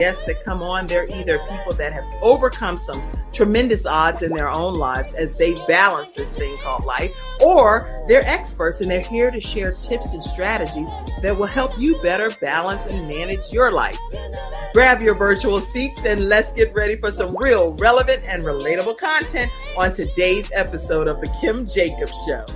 guests that come on, they're either people that have overcome some tremendous odds in their own lives as they balance this thing called life, or they're experts and they're here to share tips and strategies that will help you better balance and manage your life. Grab your virtual seats and let's get ready for some real, relevant, and relatable content on today's episode of The Kim Jacobs Show.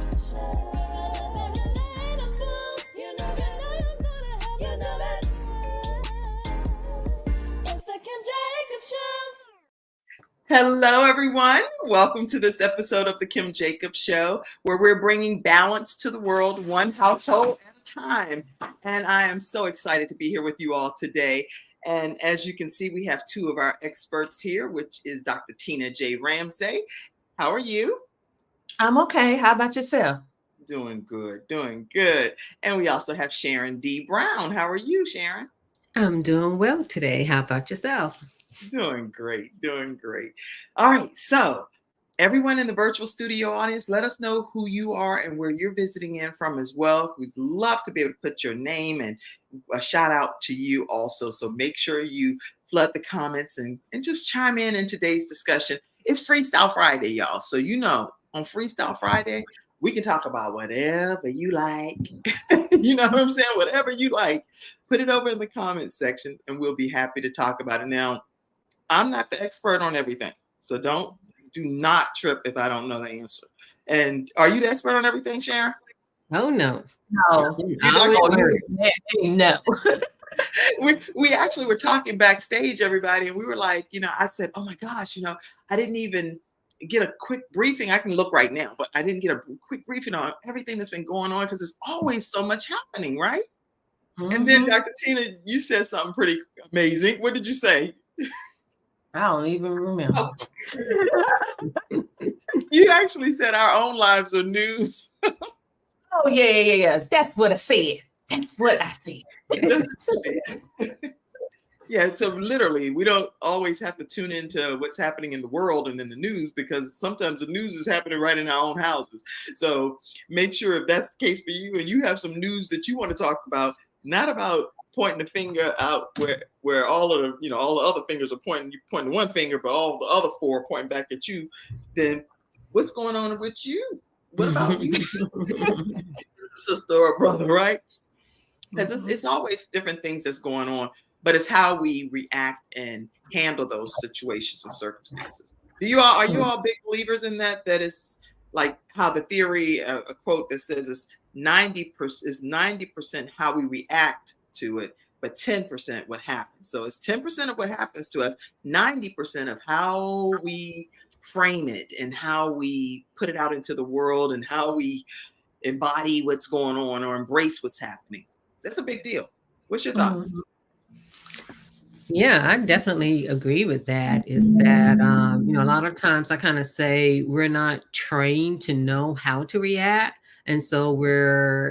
Hello, everyone. Welcome to this episode of The Kim Jacobs Show, where we're bringing balance to the world, one household at a time. And I am so excited to be here with you all today. And as you can see, we have two of our experts here, which is Dr. Tina J. Ramsey. How are you? I'm okay. How about yourself? Doing good, doing good. And we also have Sharon D. Brown. How are you, Sharon? I'm doing well today. How about yourself? Doing great, doing great. All right, so everyone in the virtual studio audience, let us know who you are and where you're visiting in from as well. We'd love to be able to put your name and a shout out to you also. So make sure you flood the comments and just chime in today's discussion. It's Freestyle Friday, y'all. So you know, on Freestyle Friday, we can talk about whatever you like. You know what I'm saying? Whatever you like, put it over in the comments section and we'll be happy to talk about it. Now, I'm not the expert on everything, so do not trip if I don't know the answer. And are you the expert on everything, Sharon? Oh no, no. We actually were talking backstage, everybody, and we were like, I said, oh my gosh, I didn't even get a quick briefing. I can look right now, but I didn't get a quick briefing on everything that's been going on because there's always so much happening, right? Mm-hmm. And then Dr. Tina, you said something pretty amazing. What did you say? I don't even remember. Oh. You actually said our own lives are news. Oh, yeah. That's what I said. That's what I said. Yeah, so literally, we don't always have to tune into what's happening in the world and in the news because sometimes the news is happening right in our own houses. So make sure if that's the case for you and you have some news that you want to talk about, not about pointing the finger out where all the other fingers are pointing. You point one finger, but all the other four are pointing back at you. Then what's going on with you? What about you, sister or brother? Right? Because it's always different things that's going on, but it's how we react and handle those situations and circumstances. Are you all big believers in that? That is like how the theory, a quote that says it's 90% how we react to it, but 10% what happens. So it's 10% of what happens to us, 90% of how we frame it and how we put it out into the world and how we embody what's going on or embrace what's happening. That's a big deal. What's your thoughts? Yeah, I definitely agree with that. Is that, a lot of times I kind of say we're not trained to know how to react. And so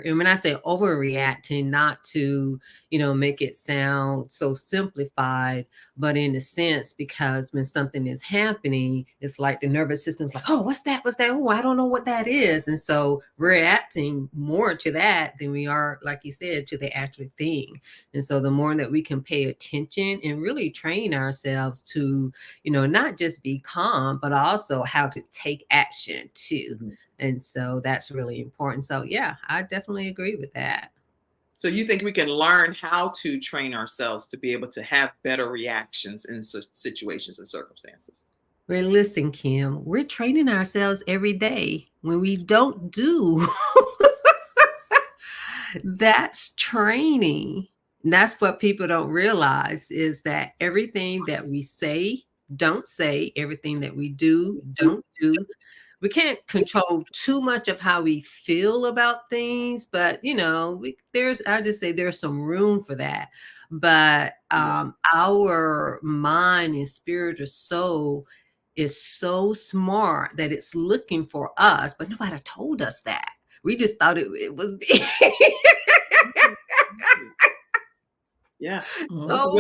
and when I say overreacting, not to, make it sound so simplified, but in a sense, because when something is happening, it's like the nervous system's like, oh, what's that? Oh, I don't know what that is. And so we're reacting more to that than we are, like you said, to the actual thing. And so the more that we can pay attention and really train ourselves to, not just be calm, but also how to take action too. Mm-hmm. And so that's really important. So, yeah, I definitely agree with that. So you think we can learn how to train ourselves to be able to have better reactions in situations and circumstances? Well, listen, Kim, we're training ourselves every day. When we don't do, that's training. And that's what people don't realize is that everything that we say, don't say, everything that we do, don't do. We can't control too much of how we feel about things, but I just say there's some room for that. But our mind and spirit or soul is so smart that it's looking for us, but nobody told us that. We just thought it was big. Yeah. So,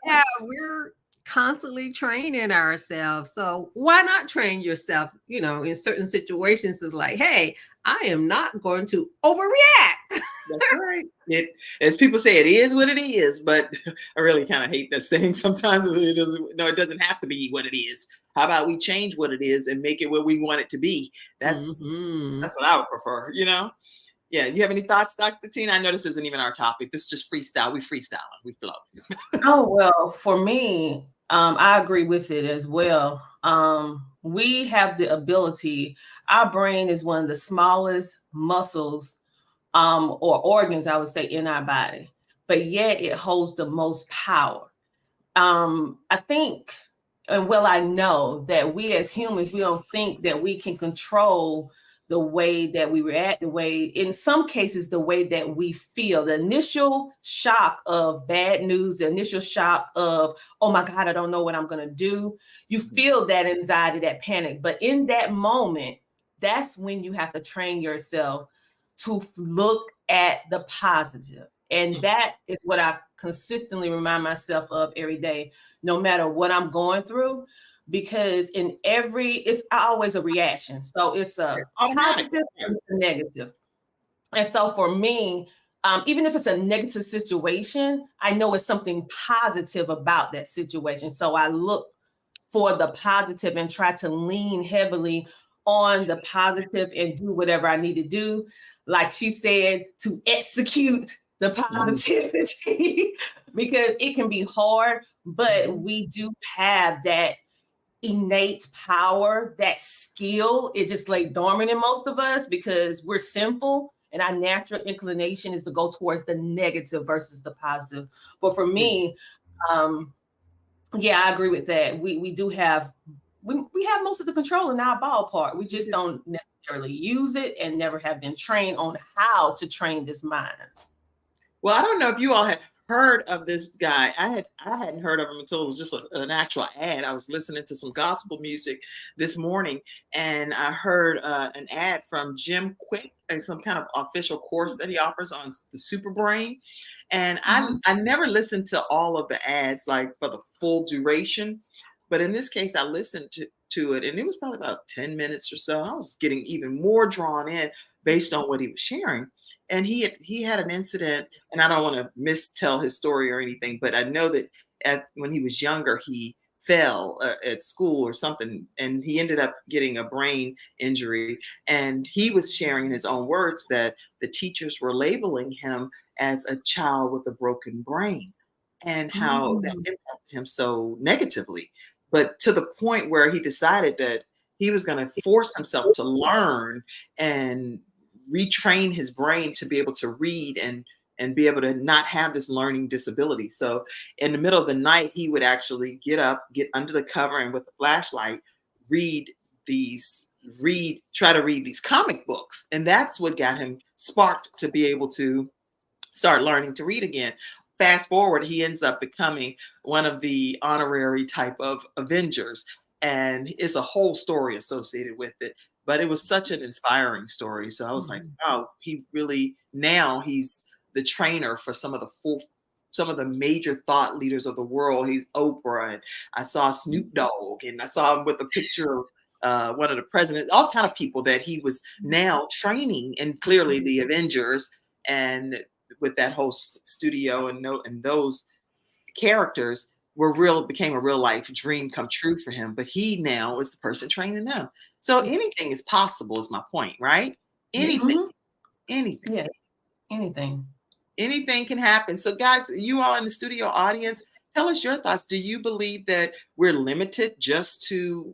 yeah, we're constantly training ourselves. So why not train yourself, in certain situations? Is like, hey, I am not going to overreact. That's right. As people say, it is what it is, but I really kind of hate that saying sometimes. It doesn't, no, it doesn't have to be what it is. How about we change what it is and make it what we want it to be? That's Mhm. that's what I would prefer, Yeah. You have any thoughts, Dr. Tina? I know this isn't even our topic. This is just freestyle. We freestyle. We flow. Oh, well, for me, I agree with it as well. We have the ability, our brain is one of the smallest muscles or organs, I would say, in our body, but yet it holds the most power. I think, and well, I know that we as humans, we don't think that we can control the way that we react, the way, in some cases, the way that we feel. The initial shock of bad news, the initial shock of, oh my God, I don't know what I'm going to do. You feel that anxiety, that panic. But in that moment, that's when you have to train yourself to look at the positive. And that is what I consistently remind myself of every day, no matter what I'm going through, because it's always a reaction. So it's a It's automatic. positive and it's a negative. And so for me, even if it's a negative situation, I know it's something positive about that situation. So I look for the positive and try to lean heavily on the positive and do whatever I need to do. Like she said, to execute the positivity because it can be hard, but we do have that innate power, that skill. It just lay dormant in most of us because we're sinful and our natural inclination is to go towards the negative versus the positive. But for me, yeah, I agree with that. We do have we have most of the control in our ballpark. We just don't necessarily use it and never have been trained on how to train this mind. Well, I don't know if you all had heard of this guy. I hadn't heard of him until it was just an actual ad. I was listening to some gospel music this morning, and I heard an ad from Jim Quick, some kind of official course that he offers on the Super Brain. And I never listened to all of the ads like for the full duration, but in this case, I listened to it, and it was probably about 10 minutes or so. I was getting even more drawn in based on what he was sharing. And he had an incident, and I don't want to mistell his story or anything, but I know that when he was younger, he fell at school or something, and he ended up getting a brain injury. And he was sharing in his own words that the teachers were labeling him as a child with a broken brain, and how that impacted him so negatively. But to the point where he decided that he was going to force himself to learn and retrain his brain to be able to read and be able to not have this learning disability. So in the middle of the night, he would actually get up, get under the cover, and with a flashlight, read try to read these comic books. And that's what got him sparked to be able to start learning to read again. Fast forward, he ends up becoming one of the honorary type of Avengers. And it's a whole story associated with it. But it was such an inspiring story. So I was like, wow, now he's the trainer for some of the major thought leaders of the world. He's Oprah, and I saw Snoop Dogg, and I saw him with a picture of one of the presidents, all kind of people that he was now training, and clearly the Avengers, and with that whole studio and those characters became a real life dream come true for him. But he now is the person training them. So anything is possible is my point, right? Anything, anything. Yeah, anything. Anything can happen. So guys, you all in the studio audience, tell us your thoughts. Do you believe that we're limited just to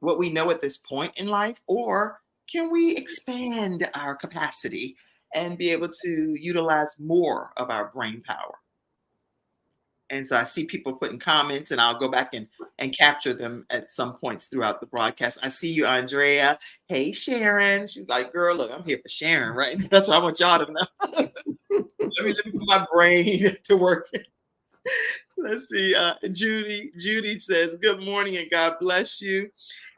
what we know at this point in life, or can we expand our capacity and be able to utilize more of our brain power? And so I see people putting comments, and I'll go back and capture them at some points throughout the broadcast. I see you, Andrea. Hey, Sharon. She's like, girl, look, I'm here for Sharon, right? That's what I want y'all to know. let me put my brain to work. Let's see. Judy says, good morning and God bless you.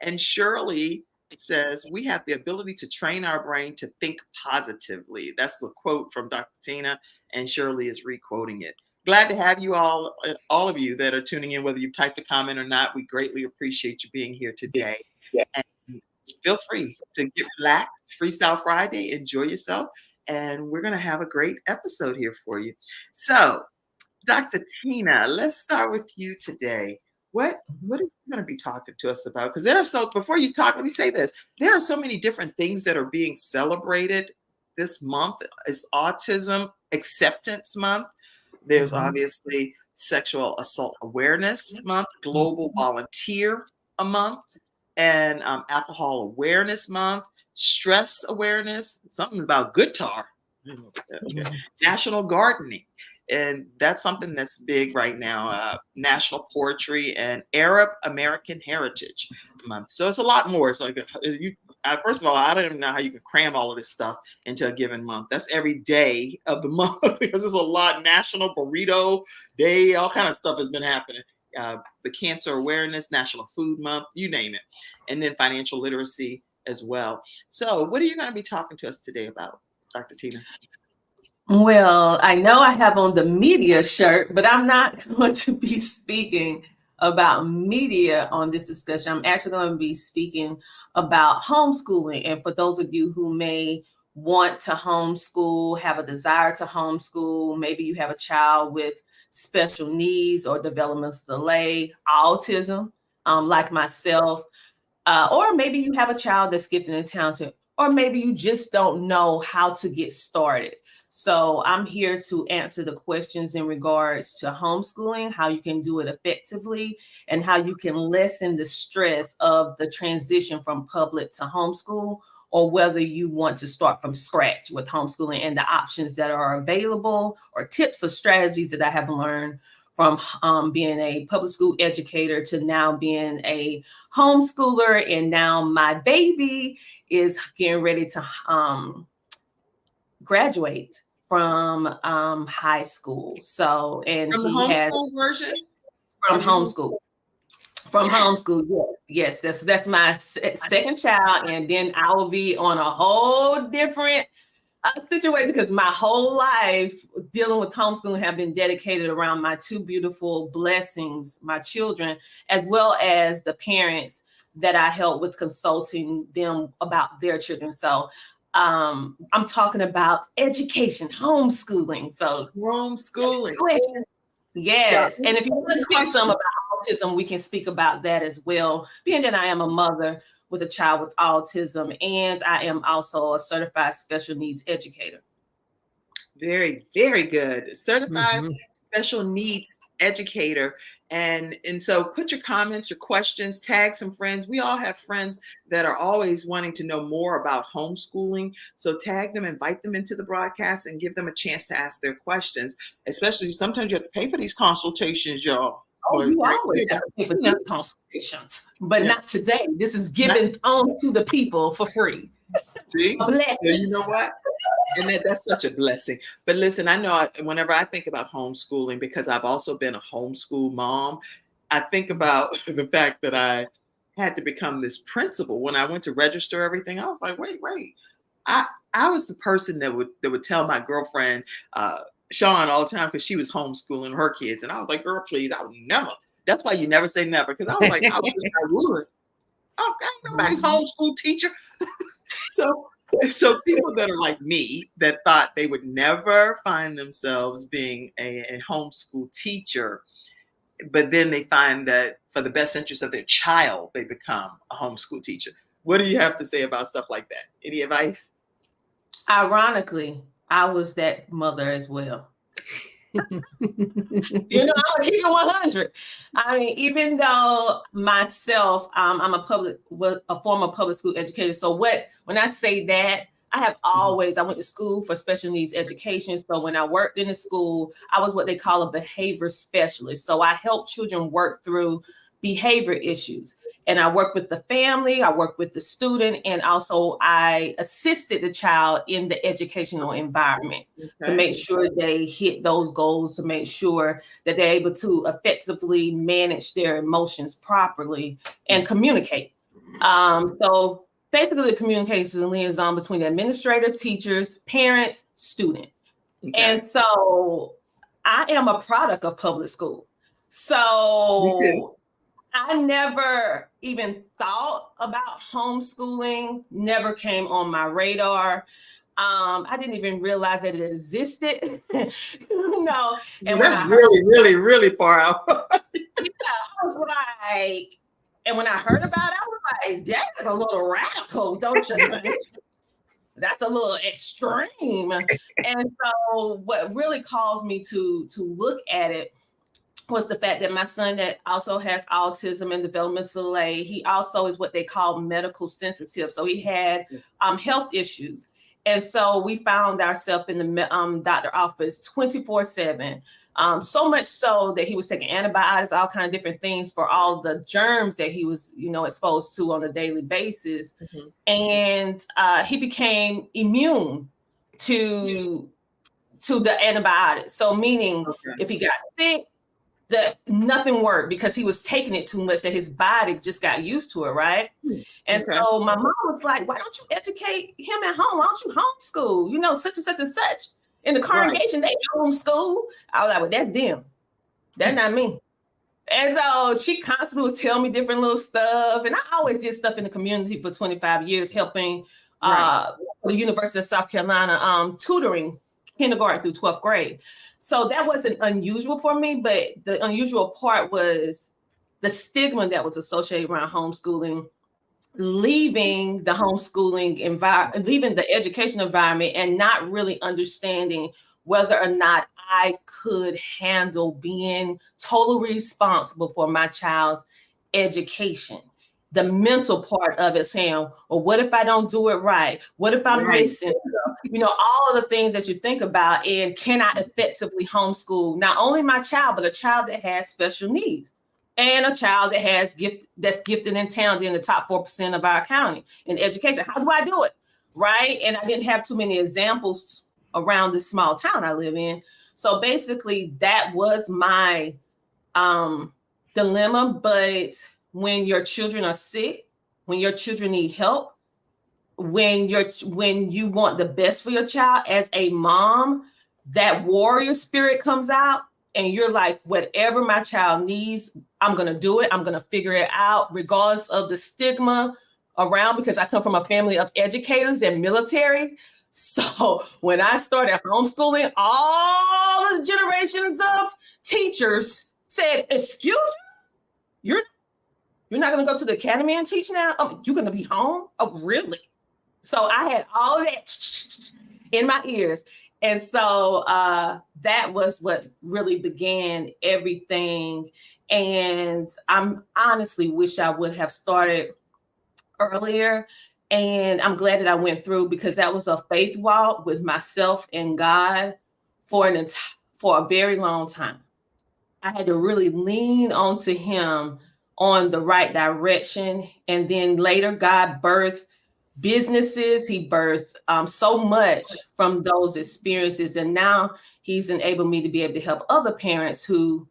And Shirley says, we have the ability to train our brain to think positively. That's a quote from Dr. Tina, and Shirley is re-quoting it. glad to have you all of you that are tuning in, whether you've typed a comment or not. We greatly appreciate you being here today. And feel free to get relaxed. Freestyle Friday, enjoy yourself. And we're going to have a great episode here for you. So, Dr. Tina, let's start with you today. What are you going to be talking to us about? Because before you talk, let me say this. There are so many different things that are being celebrated this month. It's Autism Acceptance Month. There's obviously Sexual Assault Awareness Month, Global Volunteer Month, and Alcohol Awareness Month, Stress Awareness, something about guitar, National Gardening. And that's something that's big right now. National Poetry and Arab American Heritage Month. So it's a lot more. It's like first of all, I don't even know how you can cram all of this stuff into a given month. That's every day of the month because there's a lot. National Burrito Day, all kind of stuff has been happening. The Cancer Awareness, National Food Month, you name it. And then financial literacy as well. So what are you going to be talking to us today about, Dr. Tina? Well, I know I have on the media shirt, but I'm not going to be speaking about media on this discussion. I'm actually going to be speaking about homeschooling. And for those of you who may want to homeschool, have a desire to homeschool, maybe you have a child with special needs or developmental delay, autism, like myself, or maybe you have a child that's gifted and talented, or maybe you just don't know how to get started. So I'm here to answer the questions in regards to homeschooling, how you can do it effectively, and how you can lessen the stress of the transition from public to homeschool, or whether you want to start from scratch with homeschooling and the options that are available, or tips or strategies that I have learned from being a public school educator to now being a homeschooler. And now my baby is getting ready to graduate from high school. So, and from the homeschool version? From homeschool. From homeschool, yes. That's my second child, and then I will be on a whole different situation because my whole life dealing with homeschooling have been dedicated around my two beautiful blessings, my children, as well as the parents that I help with consulting them about their children. So I'm talking about education, homeschooling. So homeschooling. Yes. And if you want to speak some about autism, we can speak about that as well. Being that I am a mother with a child with autism, and I am also a certified special needs educator. Very, very good. Certified special needs educator. And so put your comments, your questions, tag some friends. We all have friends that are always wanting to know more about homeschooling. So tag them, invite them into the broadcast, and give them a chance to ask their questions. Especially sometimes you have to pay for these consultations, y'all. Oh, you always have to pay for these consultations, but not today. This is given on to the people for free. See, so you know what? And that's such a blessing. But listen, I know whenever I think about homeschooling, because I've also been a homeschool mom, I think about the fact that I had to become this principal. When I went to register everything, I was like, wait. I was the person that would tell my girlfriend, Sean, all the time, because she was homeschooling her kids. And I was like, girl, please, I would never. That's why you never say never. Because I was like, I wish I would. Okay, nobody's homeschool teacher. So people that are like me that thought they would never find themselves being a homeschool teacher, but then they find that for the best interest of their child, they become a homeschool teacher. What do you have to say about stuff like that? Any advice? Ironically, I was that mother as well. I'm gonna keep it 100. I mean, even though myself, I'm a former public school educator. So when I say that, I went to school for special needs education. So when I worked in the school, I was what they call a behavior specialist. So I help children work through behavior issues. And I work with the family, I work with the student, and also I assisted the child in the educational environment to make sure they hit those goals, to make sure that they're able to effectively manage their emotions properly and communicate. So basically the communication liaison between the administrator, teachers, parents, student. And so I am a product of public school. Me too. So I never even thought about homeschooling, never came on my radar. I didn't even realize that it existed. No. And when That's I heard, really, really, really far out. I was like, and when I heard about it, I was like, that's a little radical, don't you think? That's a little extreme. And so what really caused me to look at it was the fact that my son that also has autism and developmental delay, he also is what they call medical sensitive. So he had health issues. And so we found ourselves in the doctor office 24/7. So much so that he was taking antibiotics, all kind of different things for all the germs that he was, exposed to on a daily basis. Mhm. And he became immune to the antibiotics. So meaning Okay. if he got sick, that nothing worked because he was taking it too much that his body just got used to it, right? And Okay. so my mom was like, why don't you educate him at home? Why don't you homeschool? Such and such and such. In the congregation, they homeschool. I was like, well, that's them. That's not me. And so she constantly would tell me different little stuff. And I always did stuff in the community for 25 years, helping the University of South Carolina tutoring kindergarten through 12th grade. So that wasn't unusual for me, but the unusual part was the stigma that was associated around homeschooling, leaving the homeschooling environment, leaving the education environment and not really understanding whether or not I could handle being totally responsible for my child's education. The mental part of it saying, well, what if I don't do it right? What if I'm missing? All of the things that you think about, and can I effectively homeschool not only my child, but a child that has special needs and a child that has that's gifted and talented in the top 4% of our county in education. How do I do it? Right. And I didn't have too many examples around this small town I live in. So basically that was my dilemma. But when your children are sick, when your children need help, when you want the best for your child as a mom, that warrior spirit comes out and you're like, whatever my child needs, I'm going to do it. I'm going to figure it out regardless of the stigma around, because I come from a family of educators and military. So when I started homeschooling, all the generations of teachers said, excuse you, you're not going to go to the academy and teach now? You're going to be home? Oh, really? So I had all that in my ears. And so that was what really began everything. And I'm honestly wish I would have started earlier. And I'm glad that I went through, because that was a faith walk with myself and God for a very long time. I had to really lean onto him on the right direction. And then later God birthed businesses. He birthed so much from those experiences. And now he's enabled me to be able to help other parents who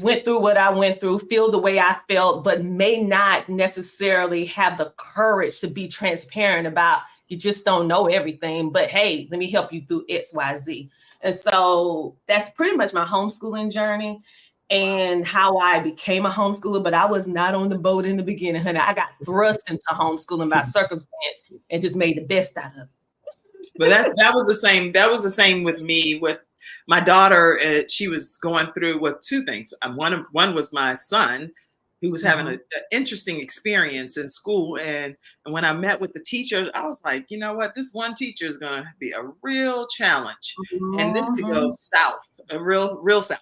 went through what I went through, feel the way I felt, but may not necessarily have the courage to be transparent about, you just don't know everything, but hey, let me help you through X, Y, Z. And so that's pretty much my homeschooling journey and how I became a homeschooler. But I was not on the boat in the beginning, honey. I got thrust into homeschooling by circumstance and just made the best out of it. But that was the same. That was the same with me. With my daughter, she was going through two things. One was my son, who was having an interesting experience in school, and when I met with the teacher, I was like, you know what, this one teacher is going to be a real challenge, and this to go south, a real south.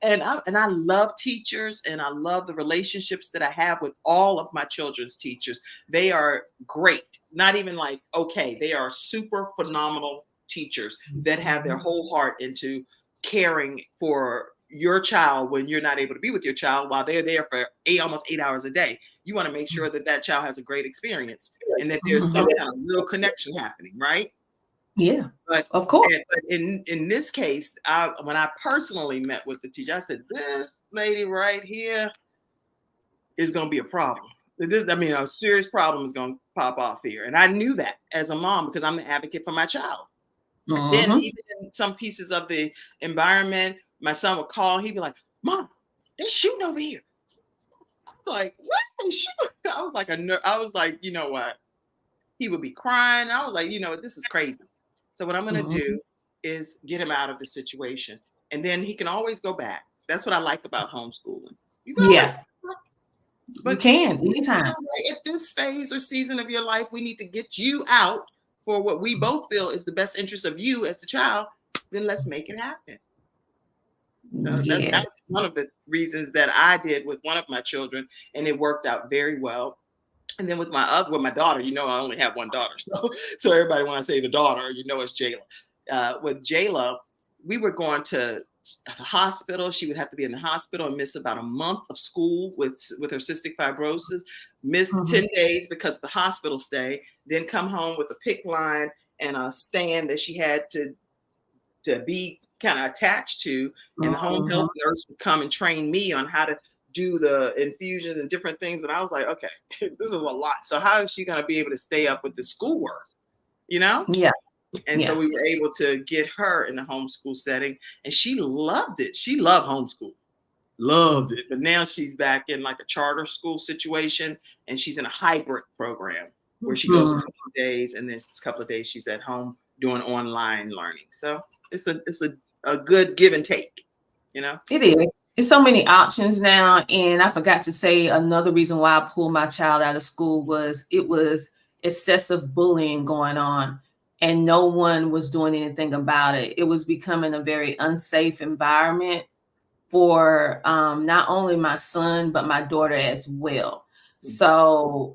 And I love teachers, and I love the relationships that I have with all of my children's teachers. They are great. Not even like okay, they are super phenomenal teachers that have their whole heart into caring for your child when you're not able to be with your child while they're there for almost 8 hours a day. You want to make sure that child has a great experience and that there's some kind of real connection happening, right? Yeah, but of course. But in this case, when I personally met with the teacher, I said, this lady right here is going to be a problem. A serious problem is going to pop off here. And I knew that as a mom because I'm the advocate for my child. Then Mhm. even in some pieces of the environment, my son would call, he'd be like, Mom, they're shooting over here. I was like, what? They shooting? I was like, I was like, you know what? He would be crying. I was like, you know, this is crazy. So what I'm going to Mhm. do is get him out of the situation. And then he can always go back. That's what I like about homeschooling. You can always, Yeah, you but can you know, anytime. at this phase or season of your life, we need to get you out for what we both feel is the best interest of you as the child. Then let's make it happen. That Yes. was one of the reasons that I did with one of my children, and it worked out very well. And then with my daughter, you know, I only have one daughter, so everybody when I say the daughter, you know, it's Jayla. With Jayla, we were going to the hospital. She would have to be in the hospital and miss about a month of school with her cystic fibrosis. Miss Mhm. 10 days because of the hospital stay. Then come home with a PICC line and a stand that she had to be kind of attached to, and the home health Mhm. nurse would come and train me on how to do the infusions and different things. And I was like, okay, this is a lot. So how is she going to be able to stay up with the schoolwork? You know? Yeah. And so Yeah. we were able to get her in the homeschool setting, and she loved it. She loved homeschool, loved it. But now she's back in like a charter school situation, and she's in a hybrid program where she goes a Mhm. couple of days, and then a couple of days she's at home doing online learning. So it's a good give and take, you know. It is. It's so many options now. And I forgot to say another reason why I pulled my child out of school was it was excessive bullying going on, and no one was doing anything about it. It was becoming a very unsafe environment for not only my son, but my daughter as well. So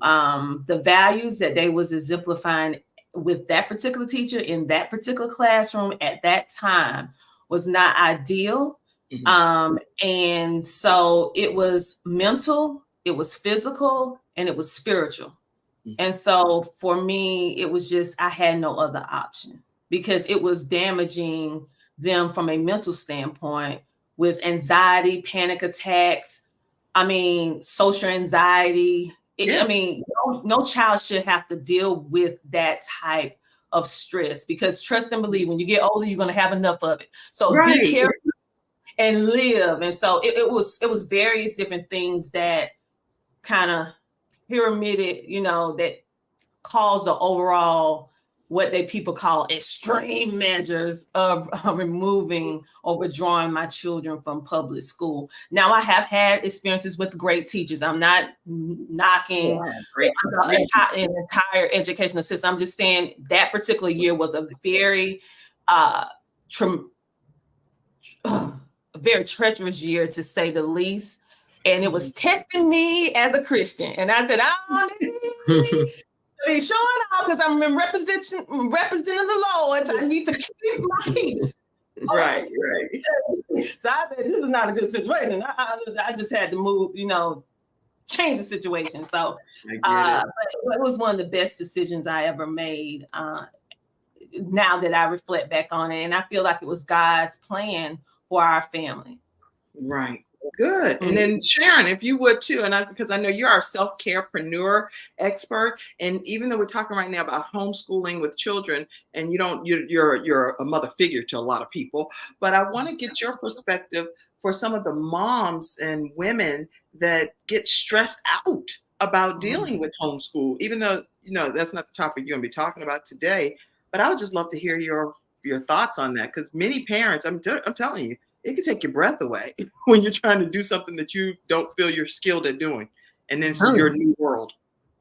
the values that they was exemplifying with that particular teacher in that particular classroom at that time was not ideal. Mhm. And so it was mental, it was physical, and it was spiritual. Mhm. And so for me, it was just, I had no other option because it was damaging them from a mental standpoint with anxiety, panic attacks. I mean, social anxiety. I Yeah. mean, no child should have to deal with that type of stress because trust and believe when you get older, you're going to have enough of it. So be Right. careful and live. And so it was various different things that kind of pyramided, that cause the overall what they people call extreme measures of removing or withdrawing my children from public school. Now I have had experiences with great teachers. I'm not knocking Yeah. Great. the Great. entire educational system. I'm just saying that particular year was a very uh, tra- a very treacherous year to say the least. And it was Mhm. testing me as a Christian. And I said, I don't need to be showing off because I'm representing the Lord. So I need to keep my peace. Right. Right. So I said, this is not a good situation. I just had to move, change the situation. So I get it. but it was one of the best decisions I ever made. Now that I reflect back on it, and I feel like it was God's plan for our family. Right. Good. And Mm. then Sharon, if you would too, because I know you're our self-carepreneur expert, and even though we're talking right now about homeschooling with children, and you're a mother figure to a lot of people, but I want to get your perspective for some of the moms and women that get stressed out about dealing with homeschool, even though that's not the topic you're going to be talking about today. But I would just love to hear your thoughts on that, because many parents, I'm telling you, it can take your breath away when you're trying to do something that you don't feel you're skilled at doing. And then it's Oh, your new world.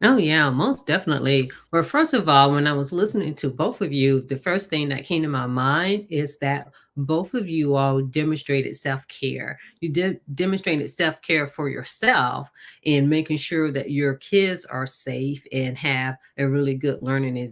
oh yeah, most definitely. Well, first of all, when I was listening to both of you, the first thing that came to my mind is that both of you all demonstrated self-care. You demonstrated self-care for yourself in making sure that your kids are safe and have a really good learning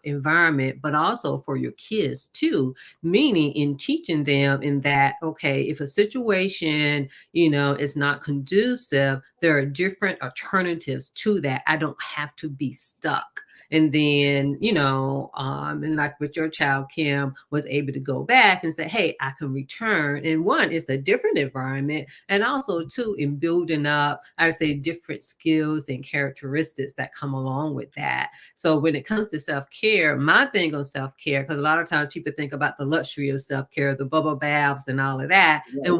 environment, but also for your kids too, meaning in teaching them in that, okay, if a situation is not conducive, there are different alternatives to that. I don't have to be stuck. And then, and like with your child, Kim, was able to go back and say, hey, I can return. And one, it's a different environment. And also two, in building up, I would say, different skills and characteristics that come along with that. So when it comes to self-care, my thing on self-care, because a lot of times people think about the luxury of self-care, the bubble baths and all of that. And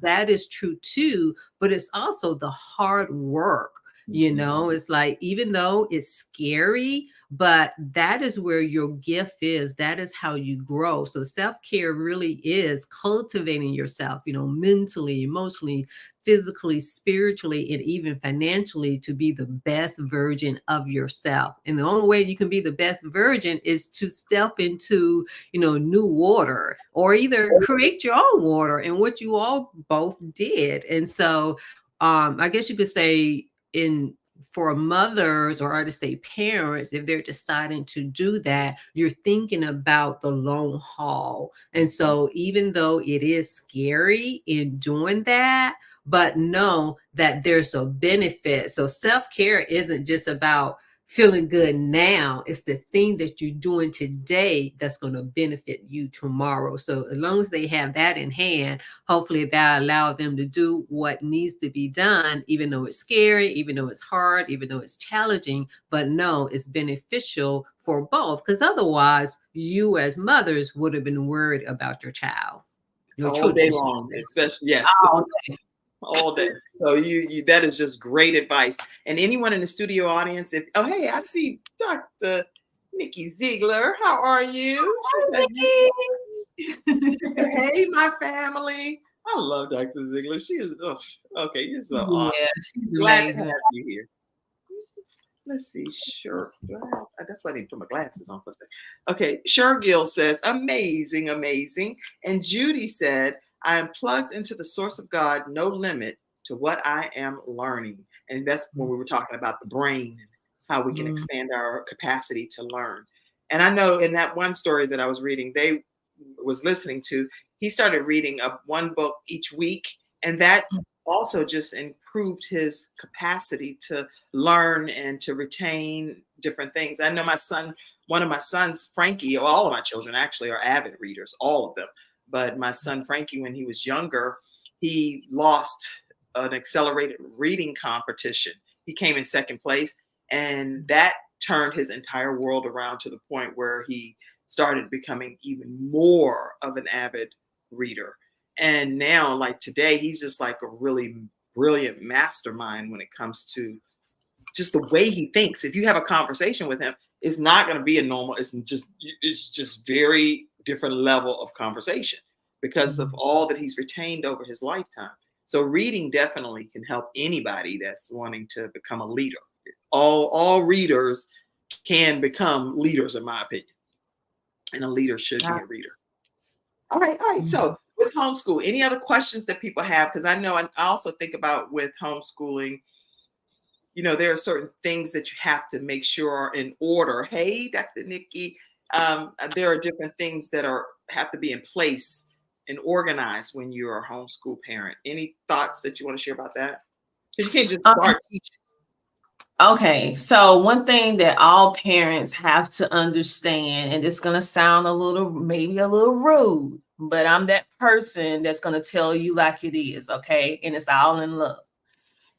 that is true too, but it's also the hard work. It's like, even though it's scary, but that is where your gift is. That is how you grow. So self-care really is cultivating yourself, mentally, emotionally, physically, spiritually, and even financially, to be the best version of yourself. And the only way you can be the best version is to step into, new water, or either create your own water, and what you all both did. And so I guess you could say, for mothers, or I to say parents, if they're deciding to do that, you're thinking about the long haul. And so even though it is scary in doing that, but know that there's a benefit. So self-care isn't just about feeling good now. It's the thing that you're doing today that's going to benefit you tomorrow. So as long as they have that in hand, hopefully that allows them to do what needs to be done, even though it's scary, even though it's hard, even though it's challenging, but no, it's beneficial for both. Because otherwise, you as mothers would have been worried about your child. All day long, especially, yes. All day. So you that is just great advice. And anyone in the studio audience, hey, I see Dr. Nikki Ziegler. How are you? Hey, my family. I love Dr. Ziegler. She is okay. You're so awesome. Yeah, she's glad amazing. to have you here. Let's see. Sure. That's why I need to put my glasses on for a second. Okay. Shergill says, amazing, amazing. And Judy said, I am plugged into the source of God, no limit to what I am learning. And that's when we were talking about the brain and how we can expand our capacity to learn. And I know in that one story that I was reading, they was listening to, he started reading one book each week. And that also just improved his capacity to learn and to retain different things. I know one of my sons, Frankie, all of my children actually are avid readers, all of them. But my son, Frankie, when he was younger, he lost an accelerated reading competition. He came in second place, and that turned his entire world around to the point where he started becoming even more of an avid reader. And now, like today, he's just like a really brilliant mastermind when it comes to just the way he thinks. If you have a conversation with him, it's not going to be a normal, it's just very different level of conversation because of all that he's retained over his lifetime. So reading definitely can help anybody that's wanting to become a leader. All readers can become leaders, in my opinion. And a leader should be a reader. All right. So with homeschool, any other questions that people have? Because I know I also think about with homeschooling, there are certain things that you have to make sure are in order. Hey, Dr. Nikki, there are different things that have to be in place and organized when you're a homeschool parent. Any thoughts that you want to share about that? Because you can't just start teaching. Okay, so one thing that all parents have to understand, and it's going to sound maybe a little rude, but I'm that person that's going to tell you like it is, okay? And it's all in love.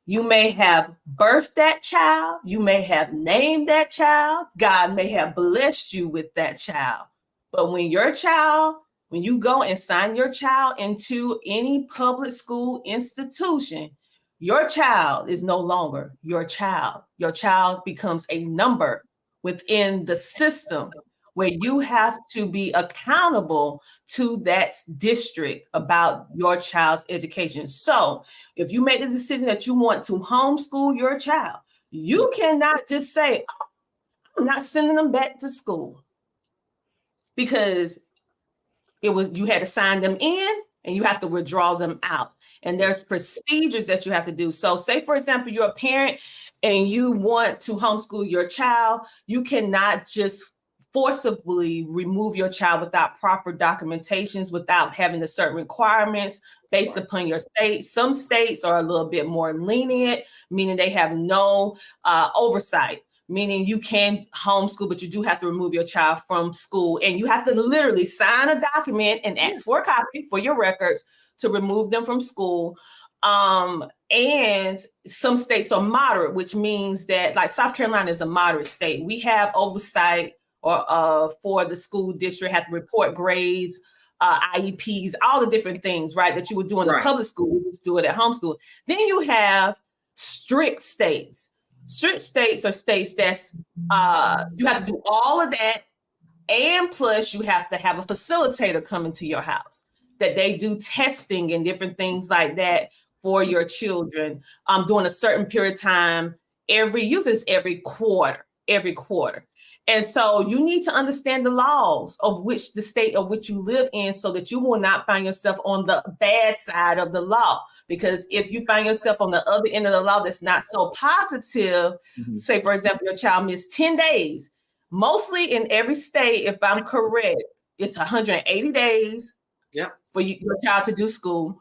You may have birthed that child. You may have named that child. God may have blessed you with that child. But when you go and sign your child into any public school institution, your child is no longer your child. Your child becomes a number within the system where you have to be accountable to that district about your child's education. So if you make the decision that you want to homeschool your child, you cannot just say, oh, I'm not sending them back to school, because you had to sign them in and you have to withdraw them out. And there's procedures that you have to do. So say, for example, you're a parent and you want to homeschool your child. You cannot just forcibly remove your child without proper documentations, without having the certain requirements based upon your state. Some states are a little bit more lenient, meaning they have no oversight, meaning you can homeschool, but you do have to remove your child from school. And you have to literally sign a document and ask for a copy for your records to remove them from school. And some states are moderate, which means that, like, South Carolina is a moderate state. We have oversight or for the school district, have to report grades, IEPs, all the different things, right, that you would do in the public school. You just do it at homeschool. Then you have strict states. Strict states are states that's you have to do all of that, and plus you have to have a facilitator come into your house that they do testing and different things like that for your children during a certain period of time every quarter. And so you need to understand the laws of which the state of which you live in, so that you will not find yourself on the bad side of the law. Because if you find yourself on the other end of the law that's not so positive, say, for example, your child missed 10 days, mostly in every state, if I'm correct, it's 180 days for your child to do school,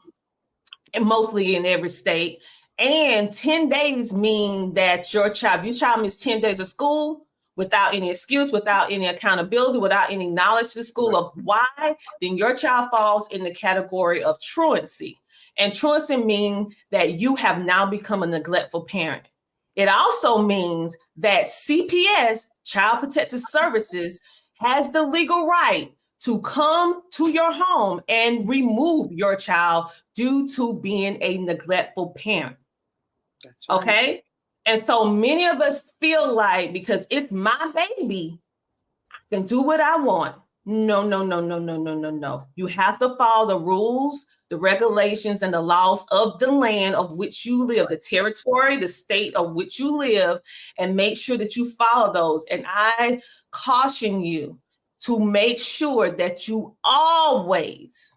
and mostly in every state. And 10 days mean that your child missed 10 days of school without any excuse, without any accountability, without any knowledge to the school of why, then your child falls in the category of truancy. And truancy means that you have now become a neglectful parent. It also means that CPS, Child Protective Services, has the legal right to come to your home and remove your child due to being a neglectful parent. That's right. Okay? And so many of us feel like, because it's my baby, I can do what I want. No. You have to follow the rules, the regulations, and the laws of the land of which you live, the territory, the state of which you live, and make sure that you follow those. And I caution you to make sure that you always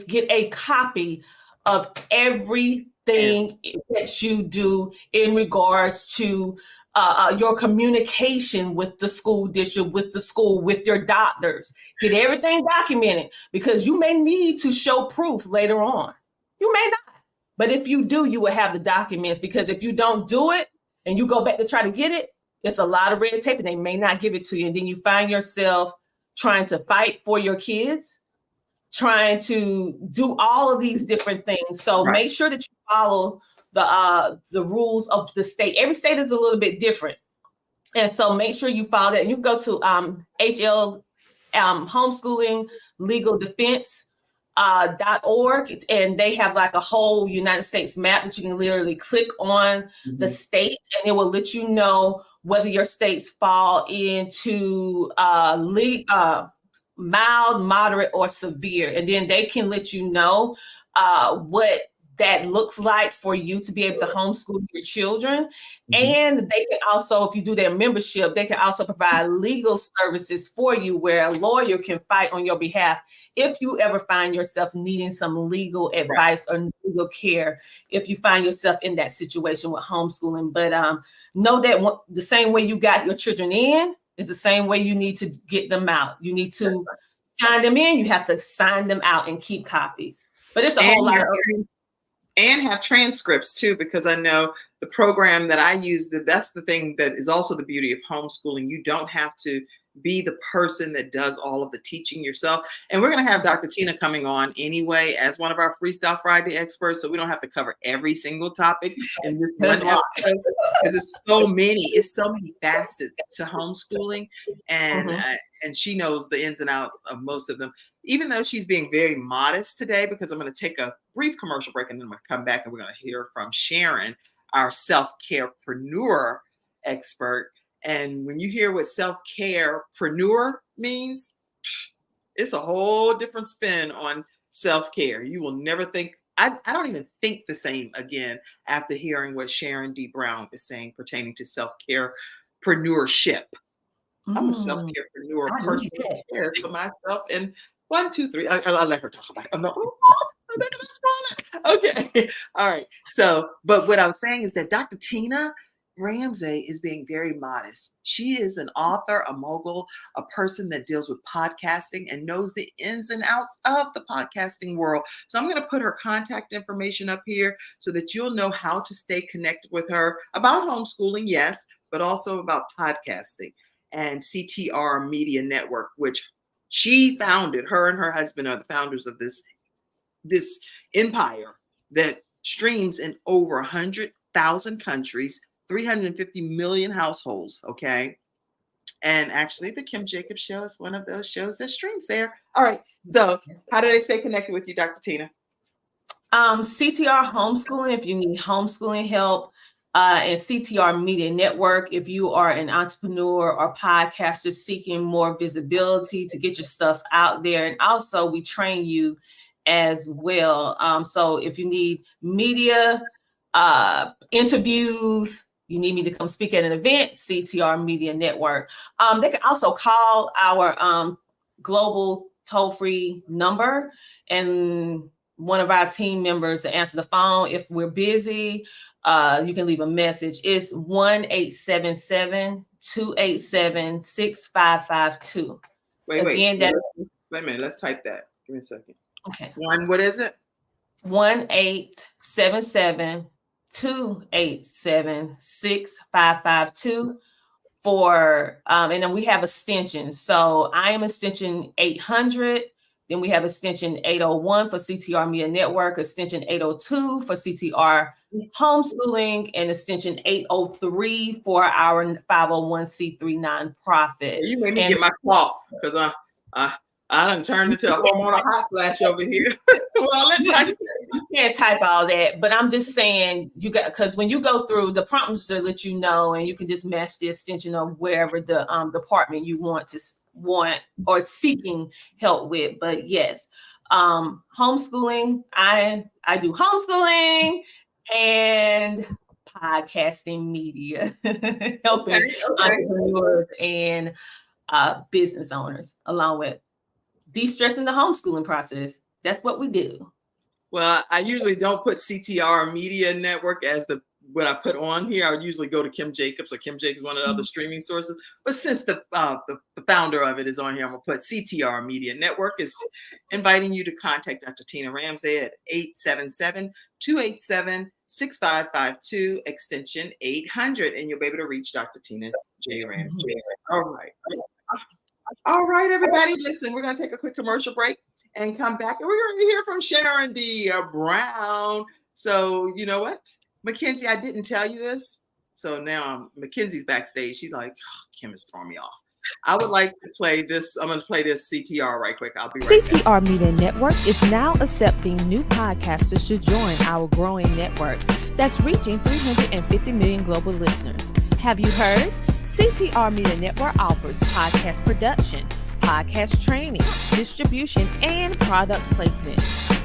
get a copy of everything that you do in regards to your communication with the school district, with the school, with your doctors. Get everything documented, because you may need to show proof later on. You may not, but if you do, you will have the documents, because if you don't do it and you go back to try to get it, it's a lot of red tape and they may not give it to you. And then you find yourself trying to fight for your kids, trying to do all of these different things. So make sure that you follow the rules of the state. Every state is a little bit different. And so make sure you follow that. And you can go to HL Homeschooling Legal Defense .org, and they have like a whole United States map that you can literally click on the state, and it will let you know whether your states fall into mild, moderate, or severe. And then they can let you know what that looks like for you to be able to homeschool your children. And they can also, if you do their membership, they can also provide legal services for you, where a lawyer can fight on your behalf if you ever find yourself needing some legal advice or legal care, if you find yourself in that situation with homeschooling. But know that the same way you got your children in is the same way you need to get them out. You need to sign them in, you have to sign them out and keep copies. But it's a whole lot of... And have transcripts too, because I know the program that I use, that's the thing that is also the beauty of homeschooling. You don't have to be the person that does all of the teaching yourself. And we're going to have Dr. Tina coming on anyway as one of our Freestyle Friday experts, so we don't have to cover every single topic in this one episode, because it's so many facets to homeschooling, and she knows the ins and outs of most of them, even though she's being very modest today, because I'm going to take a brief commercial break and then I'm going to come back and we're going to hear from Sharon, our self-carepreneur expert. And when you hear what self-carepreneur means, it's a whole different spin on self-care. You will never think, I don't even think the same again after hearing what Sharon D. Brown is saying pertaining to self-carepreneurship. I'm a self-carepreneur person. Care for myself. And 1, 2, 3, I'll let her talk about it. I'm not gonna spoil it. Okay. All right. So, but what I was saying is that Dr. Tina Ramsey is being very modest. She is an author, a mogul, a person that deals with podcasting and knows the ins and outs of the podcasting world. So I'm going to put her contact information up here so that you'll know how to stay connected with her about homeschooling, yes, but also about podcasting and CTR Media Network, which she founded. Her and her husband are the founders of this empire that streams in over 100,000 countries, 350 million households, okay? And actually, the Kim Jacobs Show is one of those shows that streams there. All right, so how do they stay connected with you, Dr. Tina? CTR Homeschooling, if you need homeschooling help, and CTR Media Network, if you are an entrepreneur or podcaster seeking more visibility to get your stuff out there. And also, we train you as well. So if you need media, interviews, you need me to come speak at an event, CTR Media Network. They can also call our global toll-free number, and one of our team members to answer the phone. If we're busy, you can leave a message. It's 1-877-287-6552. Wait, Again, wait a minute. Let's type that. Give me a second. Okay. What is it? 1-877-287-6552 for, and then we have extensions. So I am extension 800. Then we have extension 801 for CTR Media Network, extension 802 for CTR Homeschooling, and extension 803 for our 501c3 nonprofit. You made me get my clock because I done turned into a hormonal hot flash over here. Well, let's type. You can't type all that, but I'm just saying because when you go through the prompts to let you know, and you can just match the extension of wherever the department you want or seeking help with. But yes, homeschooling, I do homeschooling and podcasting media, helping entrepreneurs and business owners along with de-stressing the homeschooling process. That's what we do. Well, I usually don't put CTR Media Network as what I put on here. I would usually go to Kim Jacobs, or Kim Jacobs, one of the other streaming sources. But since the founder of it is on here, I'm gonna put CTR Media Network is inviting you to contact Dr. Tina Ramsey at 877-287-6552 extension 800, and you'll be able to reach Dr. Tina J. Ramsey. All right, everybody, listen, we're gonna take a quick commercial break and come back, and we're gonna hear from Sharon D. Brown. So you know what? Mackenzie, I didn't tell you this. So now Mackenzie's backstage. She's like, oh, Kim is throwing me off. I would like to play this. I'm going to play this CTR right quick. I'll be right back. CTR Media Network is now accepting new podcasters to join our growing network that's reaching 350 million global listeners. Have you heard? CTR Media Network offers podcast production, podcast training, distribution, and product placement.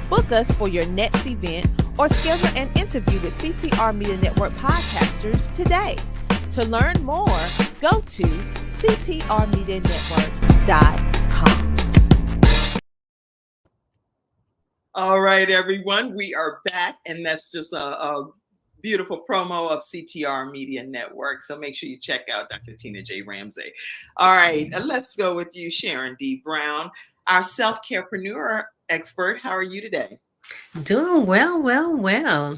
Book us for your next event or schedule an interview with CTR Media Network podcasters today. To learn more, go to ctrmedianetwork.com. All right, everyone, we are back, and that's just a beautiful promo of CTR Media Network. So make sure you check out Dr. Tina J. Ramsey. All right, let's go with you, Sharon D. Brown, our self-carepreneur expert. How are you today? Doing well.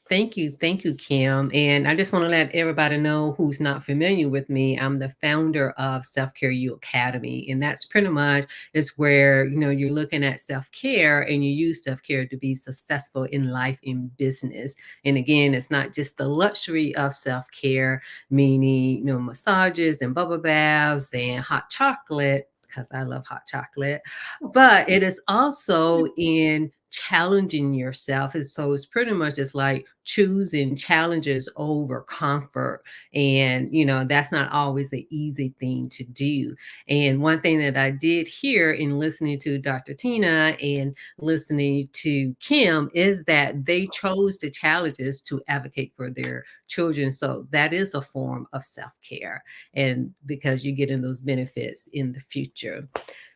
Thank you, Kim. And I just want to let everybody know who's not familiar with me. I'm the founder of Self-Care U Academy, and that's pretty much is where you're looking at self-care, and you use self-care to be successful in life, in business. And again, it's not just the luxury of self-care, meaning massages and bubble baths and hot chocolate, because I love hot chocolate, but it is also in challenging yourself. And so it's pretty much just like choosing challenges over comfort. And, that's not always an easy thing to do. And one thing that I did hear in listening to Dr. Tina and listening to Kim is that they chose the challenges to advocate for their children. So that is a form of self-care, and because you're getting those benefits in the future.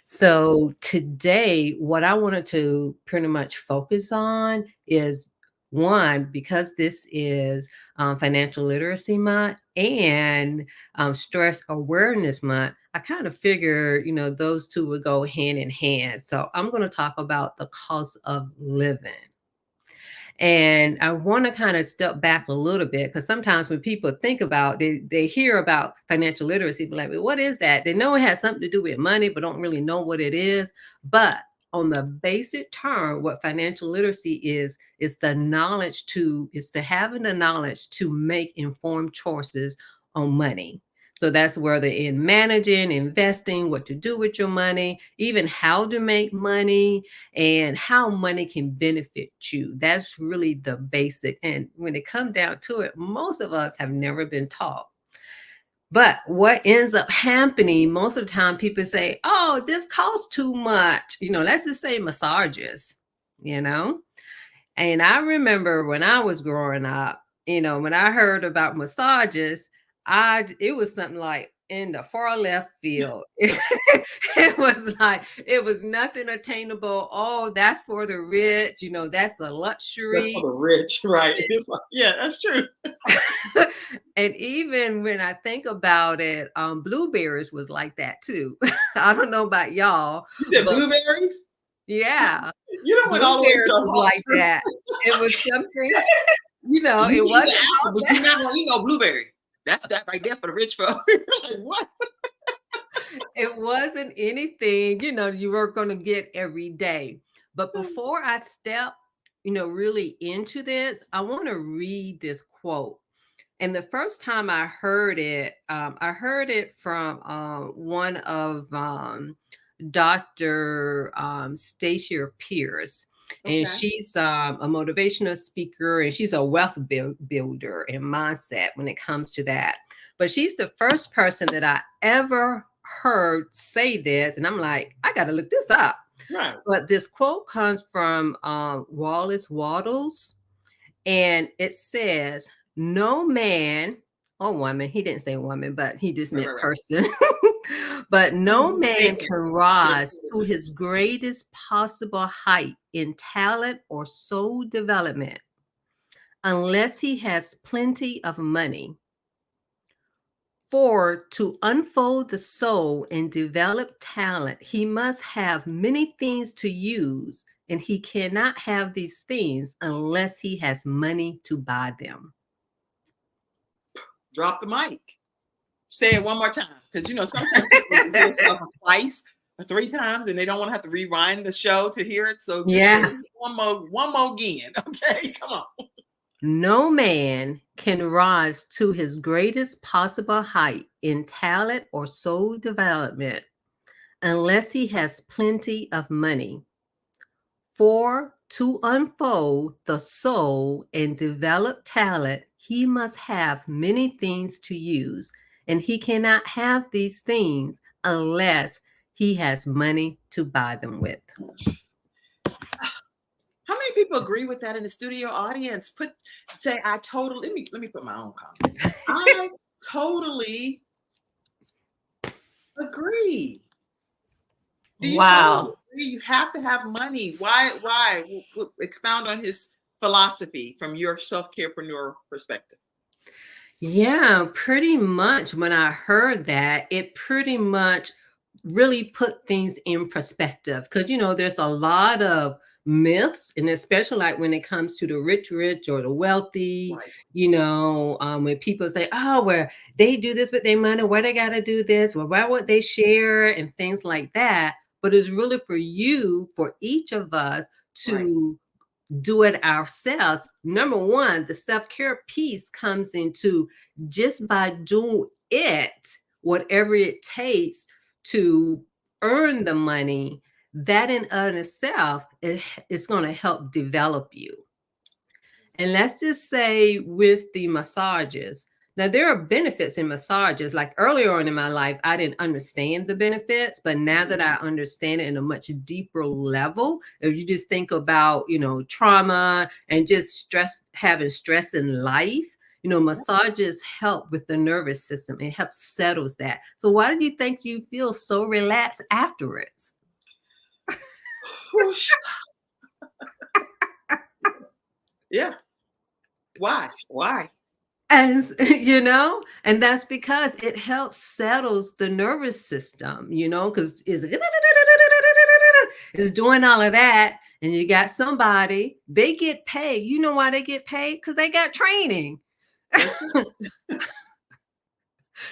So today, what I wanted to pretty much focus on is one, because this is Financial Literacy Month and Stress Awareness Month, I kind of figure, those two would go hand in hand. So I'm going to talk about the cost of living. And I want to kind of step back a little bit, because sometimes when people think about, they hear about financial literacy, but like, well, what is that? They know it has something to do with money, but don't really know what it is. But on the basic term, what financial literacy is to having the knowledge to make informed choices on money. So that's whether in managing, investing, what to do with your money, even how to make money and how money can benefit you. That's really the basic. And when it comes down to it, most of us have never been taught. But what ends up happening, most of the time people say, oh, this costs too much. Let's just say massages, And I remember when I was growing up, when I heard about massages, it was something like in the far left field. It was nothing attainable. Oh, that's for the rich. That's a luxury. That's for the rich, right? It's like, yeah, that's true. And even when I think about it, blueberries was like that too. I don't know about y'all. You said blueberries? Yeah. You don't went all the way to was like that. It was something, it wasn't apple, but you're not gonna eat no blueberry. That's that right there for the rich folk. Like, what? It wasn't anything, you were going to get every day. But before I step, really into this, I want to read this quote. And the first time I heard it from one of Dr. Stacia Pierce. And she's a motivational speaker, and she's a wealth builder and mindset when it comes to that. But she's the first person that I ever heard say this. And I'm like, I got to look this up. Right. But this quote comes from Wallace Wattles. And it says, no man or woman, he didn't say woman, but he just meant person. But no man can rise to his greatest possible height in talent or soul development unless he has plenty of money. For to unfold the soul and develop talent, he must have many things to use, and he cannot have these things unless he has money to buy them. Drop the mic. Say it one more time, because sometimes people do it twice or 3 times, and they don't want to have to rewind the show to hear it. So just say one more again. Okay, come on. No man can rise to his greatest possible height in talent or soul development unless he has plenty of money. For to unfold the soul and develop talent, he must have many things to use, and he cannot have these things unless he has money to buy them with. How many people agree with that in the studio audience? I totally, let me put my own comment. I totally agree. Do you totally agree? You have to have money. Why? Expound on his philosophy from your self-carepreneur perspective. Yeah, pretty much. When I heard that, it pretty much really put things in perspective, because there's a lot of myths, and especially like when it comes to the rich or the wealthy, right. When people say, oh, well, they do this with their money, why they got to do this, well, why would they share, and things like that. But it's really for each of us to do it ourselves. Number one, the self-care piece comes into just by doing it, whatever it takes to earn the money. That in and of itself is going to help develop you. And let's just say with the massages, now there are benefits in massages. Like earlier on in my life, I didn't understand the benefits, but now that I understand it in a much deeper level, if you just think about, trauma and just having stress in life, massages help with the nervous system. It helps settles that. So why do you think you feel so relaxed afterwards? Yeah, Why? And you know, and that's because it helps settles the nervous system, you know, because it's doing all of that. And you got somebody, they get paid. You know why they get paid? Because they got training. That's it. And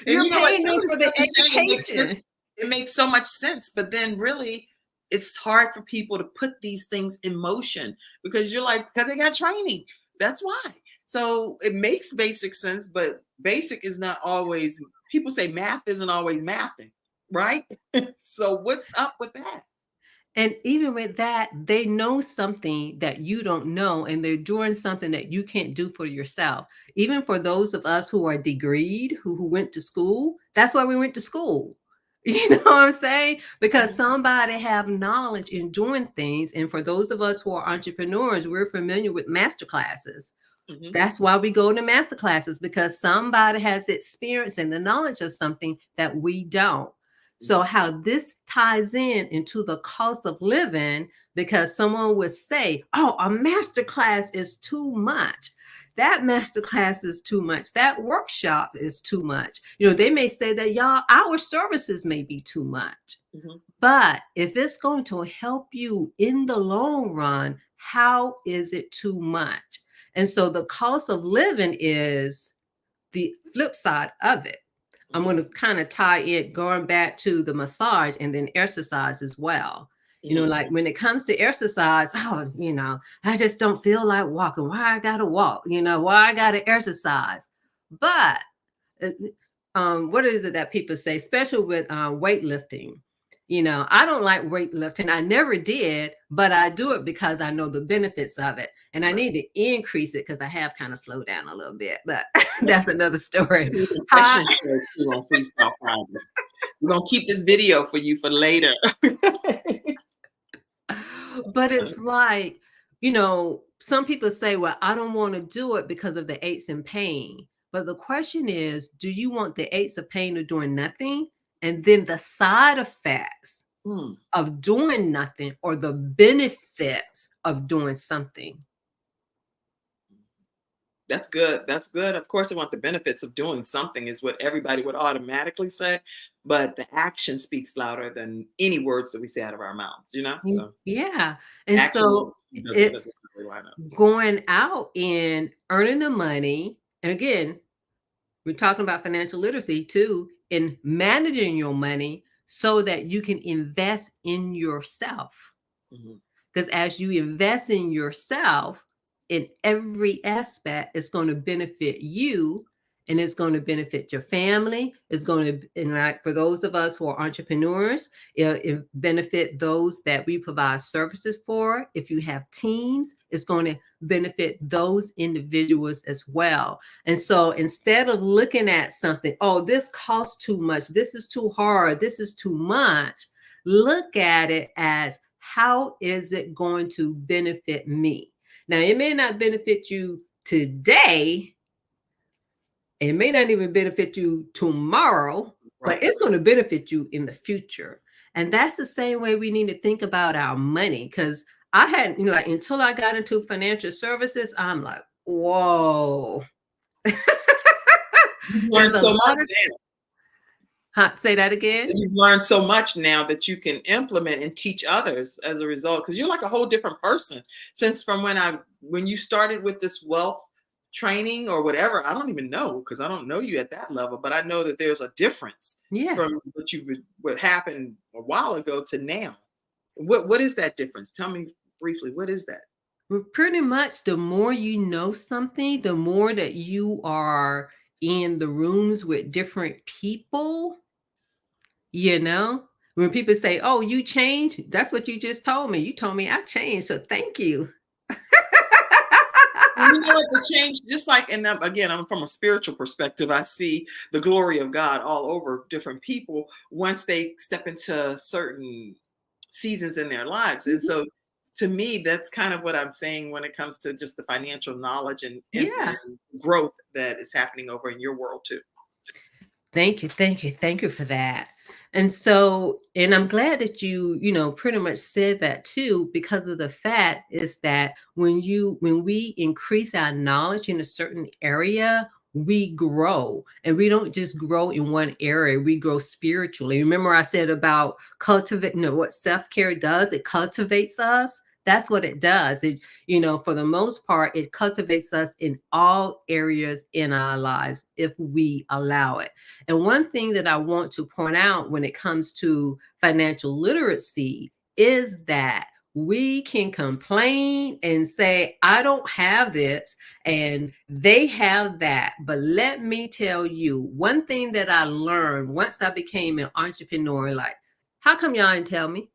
You're you know what? paying Some them of the for stuff the you're saying, it makes sense. education. It makes so much sense, but then really it's hard for people to put these things in motion because you're like, because they got training. That's why. So it makes basic sense, but basic is not always, people say math isn't always mathing, right? So what's up with that? And even with that, they know something that you don't know, and they're doing something that you can't do for yourself. Even for those of us who are degreed, who went to school, that's why we went to school. You know what I'm saying? Because somebody have knowledge in doing things. And for those of us who are entrepreneurs, we're familiar with master classes. Mhm. That's why we go to master classes, because somebody has experience and the knowledge of something that we don't. So how this ties in into the cost of living, because someone would say, oh, a master class is too much. That master class is too much. That workshop is too much. You know, they may say that y'all, our services may be too much. Mhm. But if it's going to help you in the long run, how is it too much? And so the cost of living is the flip side of it. I'm going to kind of tie it going back to the massage and then exercise as well. You know, like when it comes to exercise, oh, you know, I just don't feel like walking. Why I got to walk? You know, why I got to exercise? But what is it that people say, especially with weightlifting? You know, I don't like weightlifting. I never did, but I do it because I know the benefits of it. And I need to increase it because I have kind of slowed down a little bit, but that's another story. Confession show too on Freestyle Friday. We're going to keep this video for you for later. But it's like, you know, some people say, well, I don't want to do it because of the aches and pain. But the question is, do you want the aches of pain of doing nothing? And then the side effects of doing nothing, or the benefits of doing something? That's good. That's good. Of course, I want the benefits of doing something is what everybody would automatically say, but the action speaks louder than any words that we say out of our mouths, you know? So Yeah. And action so doesn't it's necessarily line up. going out and earning the money. And again, we're talking about financial literacy too, in managing your money so that you can invest in yourself. Because as you invest in yourself, in every aspect, it's going to benefit you, and it's going to benefit your family. It's going to, and like for those of us who are entrepreneurs, it benefit those that we provide services for. If you have teams, it's going to benefit those individuals as well. And so instead of looking at something, oh, this costs too much, this is too hard, this is too much, look at it as, how is it going to benefit me? Now, it may not benefit you today. It may not even benefit you tomorrow, Right. but it's going to benefit you in the future. And that's the same way we need to think about our money. Because I hadn't, you know, like until I got into financial services, I'm like, whoa. You've learned so much now. Say that again. So you've learned so much now that you can implement and teach others as a result, because you're like a whole different person since from when you started with this wealth training or whatever. I don't even know, because I don't know you at that level, but I know that there's a difference from what happened a while ago to now. What is that difference? Tell me briefly, what is that? Well, pretty much the more you know something, the more that you are in the rooms with different people. You know, when people say, oh, you changed, that's what you just told me. You told me I changed. So thank you. You know what, the change, just like, and again, I'm from a spiritual perspective, I see the glory of God all over different people once they step into certain seasons in their lives. And so to me, that's kind of what I'm saying when it comes to just the financial knowledge and growth that is happening over in your world too. Thank you. Thank you. Thank you for that. And so, and I'm glad that you pretty much said that too, because of the fact is that when we increase our knowledge in a certain area, we grow, and we don't just grow in one area, we grow spiritually. Remember I said about cultivate, what self-care does, it cultivates us. That's what it does. It, for the most part, it cultivates us in all areas in our lives if we allow it. And one thing that I want to point out when it comes to financial literacy is that we can complain and say, I don't have this and they have that. But let me tell you, one thing that I learned once I became an entrepreneur, like, how come y'all didn't tell me?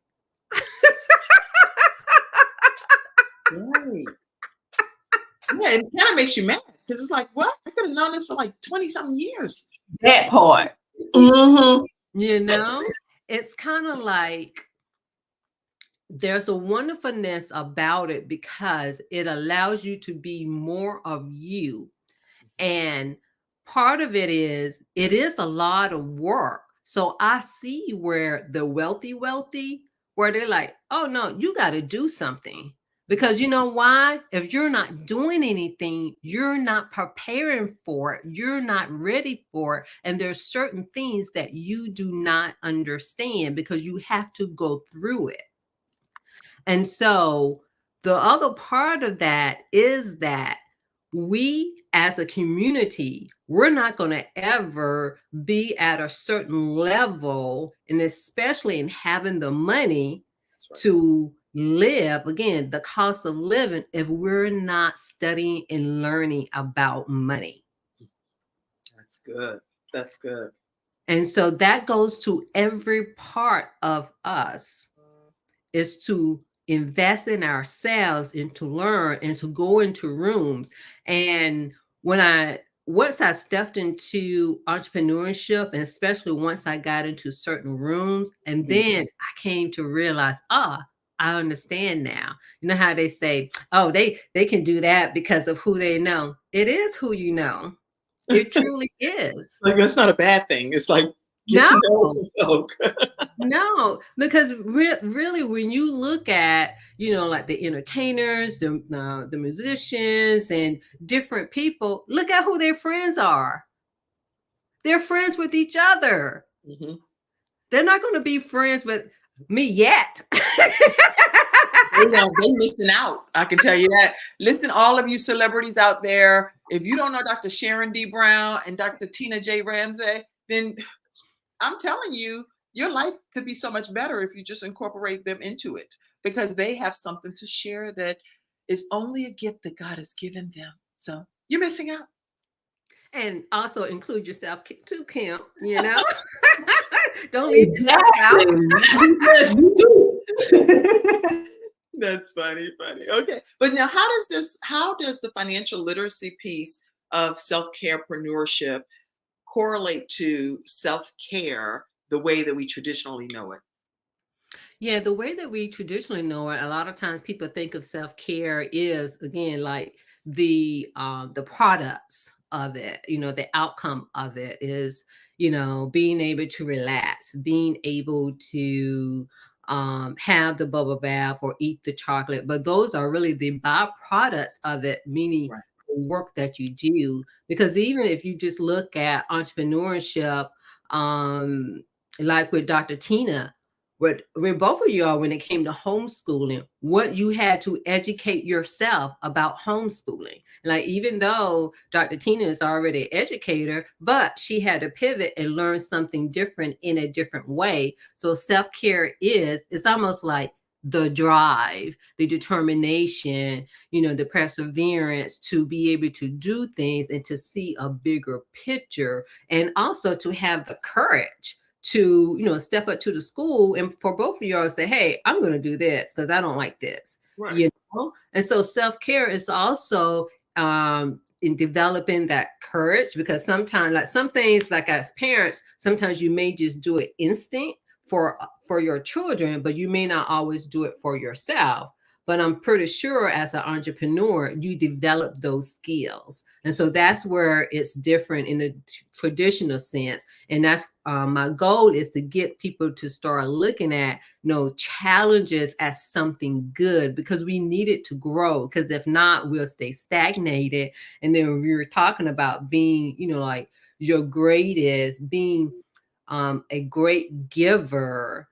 Right. Yeah, it kind of makes you mad because it's like, what? I could have known this for like 20 something years. That part. Mm-hmm. It's kind of like there's a wonderfulness about it because it allows you to be more of you. And part of it is a lot of work. So I see where the wealthy, where they're like, oh no, you got to do something. Because you know why? If you're not doing anything, you're not preparing for it. You're not ready for it. And there's certain things that you do not understand because you have to go through it. And so the other part of that is that we as a community, we're not going to ever be at a certain level, and especially in having the money to live, again, the cost of living, if we're not studying and learning about money. That's good. That's good. And so that goes to every part of us, is to invest in ourselves and to learn and to go into rooms. And once I stepped into entrepreneurship, and especially once I got into certain rooms, and then I came to realize, I understand now. You know how they say, oh, they can do that because of who they know. It is who you know. It truly is. Like, that's not a bad thing. It's like, get to know some folk. No, because really, when you look at, like the entertainers, the musicians and different people, look at who their friends are. They're friends with each other. Mm-hmm. They're not going to be friends with me yet. They're missing out. I can tell you that. Listen, all of you celebrities out there, if you don't know Dr. Sharon D. Brown and Dr. Tina J. Ramsey, then I'm telling you, your life could be so much better if you just incorporate them into it, because they have something to share that is only a gift that God has given them. So you're missing out. And also include yourself too, Kim, Don't leave yourself out. That's funny. Okay. But now how does the financial literacy piece of self-carepreneurship correlate to self-care the way that we traditionally know it? Yeah, the way that we traditionally know it, a lot of times people think of self-care is, again, like the products of it, the outcome of it is, being able to relax, being able to have the bubble bath or eat the chocolate. But those are really the byproducts of it, meaning the work that you do. Because even if you just look at entrepreneurship, like with Dr. Tina, with both of y'all, when it came to homeschooling, what you had to educate yourself about homeschooling. Like, even though Dr. Tina is already an educator, but she had to pivot and learn something different in a different way. So self-care it's almost like the drive, the determination, the perseverance to be able to do things and to see a bigger picture, and also to have the courage to step up to the school and for both of y'all say, hey, I'm going to do this because I don't like this. And so self-care is also in developing that courage, because sometimes, like some things, like as parents, sometimes you may just do it instinct for your children, but you may not always do it for yourself. but I'm pretty sure as an entrepreneur, you develop those skills. And so that's where it's different in the traditional sense. And that's my goal is to get people to start looking at, challenges as something good, because we need it to grow. Because if not, we'll stay stagnated. And then when we were talking about being, like your grade is being a great giver,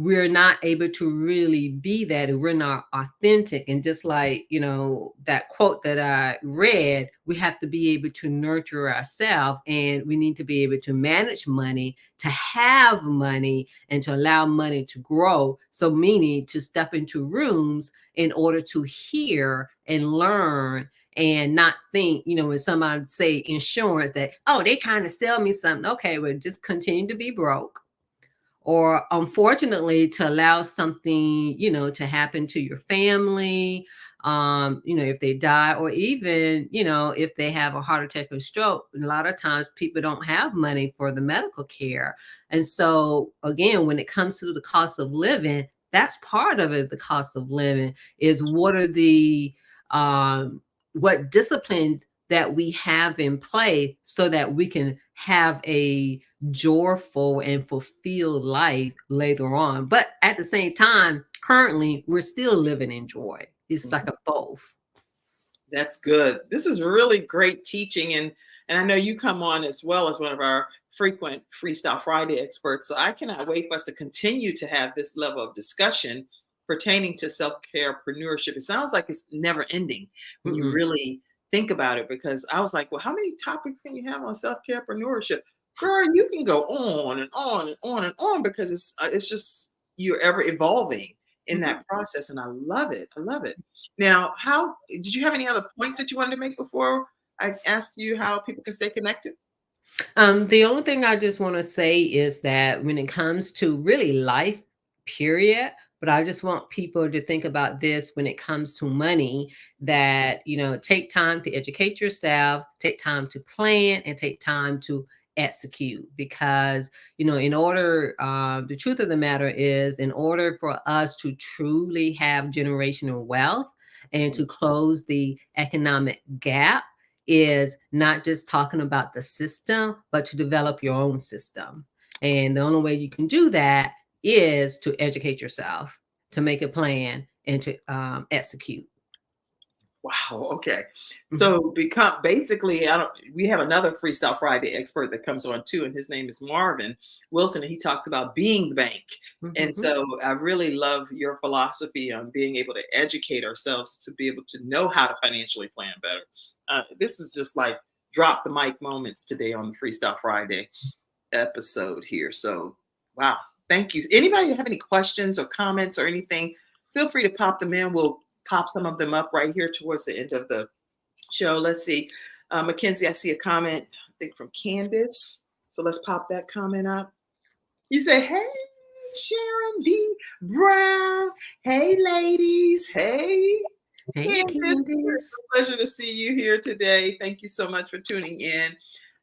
we're not able to really be that, and we're not authentic. And just like, that quote that I read, we have to be able to nurture ourselves, and we need to be able to manage money, to have money, and to allow money to grow. So meaning to step into rooms in order to hear and learn, and not think, when somebody say insurance that, oh, they're trying to sell me something. Okay, well, just continue to be broke. Or unfortunately, to allow something, to happen to your family, if they die, or even, if they have a heart attack or stroke. A lot of times people don't have money for the medical care. And so again, when it comes to the cost of living, that's part of it. The cost of living is what are the, what discipline that we have in play so that we can have a joyful and fulfilled life later on. But at the same time, currently, we're still living in joy. It's like a both. That's good. This is really great teaching. And I know you come on as well as one of our frequent Freestyle Friday experts. So I cannot wait for us to continue to have this level of discussion pertaining to self-carepreneurship. It sounds like it's never ending when you really think about it, because I was like, well, how many topics can you have on self-carepreneurship? Girl, you can go on and on and on and on, because it's just, you're ever evolving in that process. And I love it. I love it. Now, did you have any other points that you wanted to make before I asked you how people can stay connected? The only thing I just want to say is that when it comes to really life, period, but I just want people to think about this when it comes to money, that, take time to educate yourself, take time to plan, and take time to execute. Because, in order, the truth of the matter is, in order for us to truly have generational wealth and to close the economic gap, is not just talking about the system, but to develop your own system. And the only way you can do that is to educate yourself, to make a plan, and to execute. Wow. Okay. So basically, we have another Freestyle Friday expert that comes on too, and his name is Marvin Wilson, and he talks about being the bank. And so I really love your philosophy on being able to educate ourselves to be able to know how to financially plan better. This is just like drop the mic moments today on the Freestyle Friday episode here. So, wow. Thank you. Anybody have any questions or comments or anything, feel free to pop them in. We'll pop some of them up right here towards the end of the show. Let's see. Mackenzie, I see a comment, I think from Candace. So let's pop that comment up. You say, hey, Sharon D. Brown. Hey, ladies. Hey. Hey, Candace. It's a pleasure to see you here today. Thank you so much for tuning in.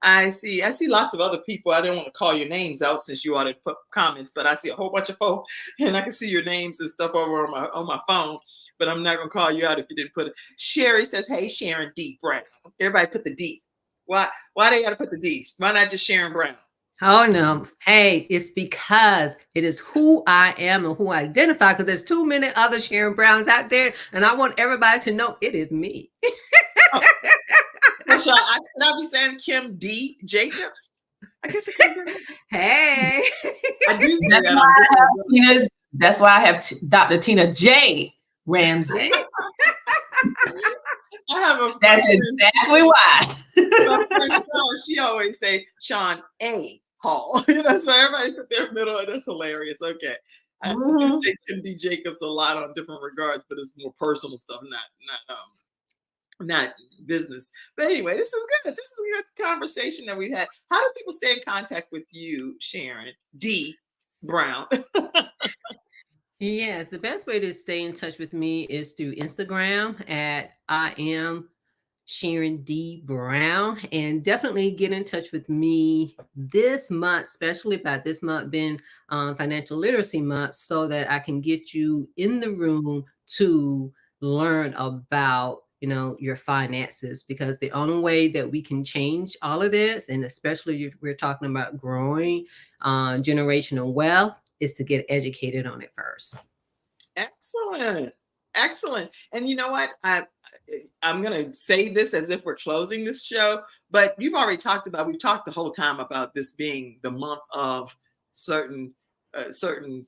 I see lots of other people. I don't want to call your names out since you ought to put comments, but I see a whole bunch of folk, and I can see your names and stuff over on my phone, but I'm not going to call you out if you didn't put it. Sherry says, hey, Sharon D. Brown. Everybody put the D. Why they got to put the D? Why not just Sharon Brown? Oh, no. Hey, it's because it is who I am and who I identify, because there's too many other Sharon Browns out there, and I want everybody to know it is me. Should I be saying Kim D. Jacobs? I guess it could be. Hey. I do see that. That's why I have Dr. Tina J. Ramsey. I have a friend. That's exactly why. My friend Sean, she always say Sean A. Hall. So everybody put their middle, and that's hilarious. Okay. I do say Kim D. Jacobs a lot on different regards, but it's more personal stuff, not business. But anyway, this is good. This is a good conversation that we've had. How do people stay in contact with you, Sharon D. Brown? Yes, the best way to stay in touch with me is through Instagram at I am Sharon D. Brown, and definitely get in touch with me this month, especially about this month being Financial Literacy Month, so that I can get you in the room to learn about, your finances, because the only way that we can change all of this, and especially we're talking about growing generational wealth, is to get educated on it first. Excellent. And you know what? I'm going to say this as if we're closing this show, but we've talked the whole time about this being the month of certain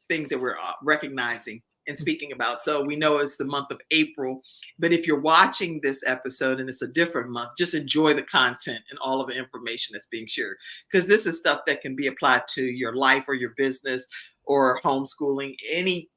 things that we're recognizing and speaking about. So we know it's the month of April, but if you're watching this episode and it's a different month, just enjoy the content and all of the information that's being shared, because this is stuff that can be applied to your life or your business or homeschooling any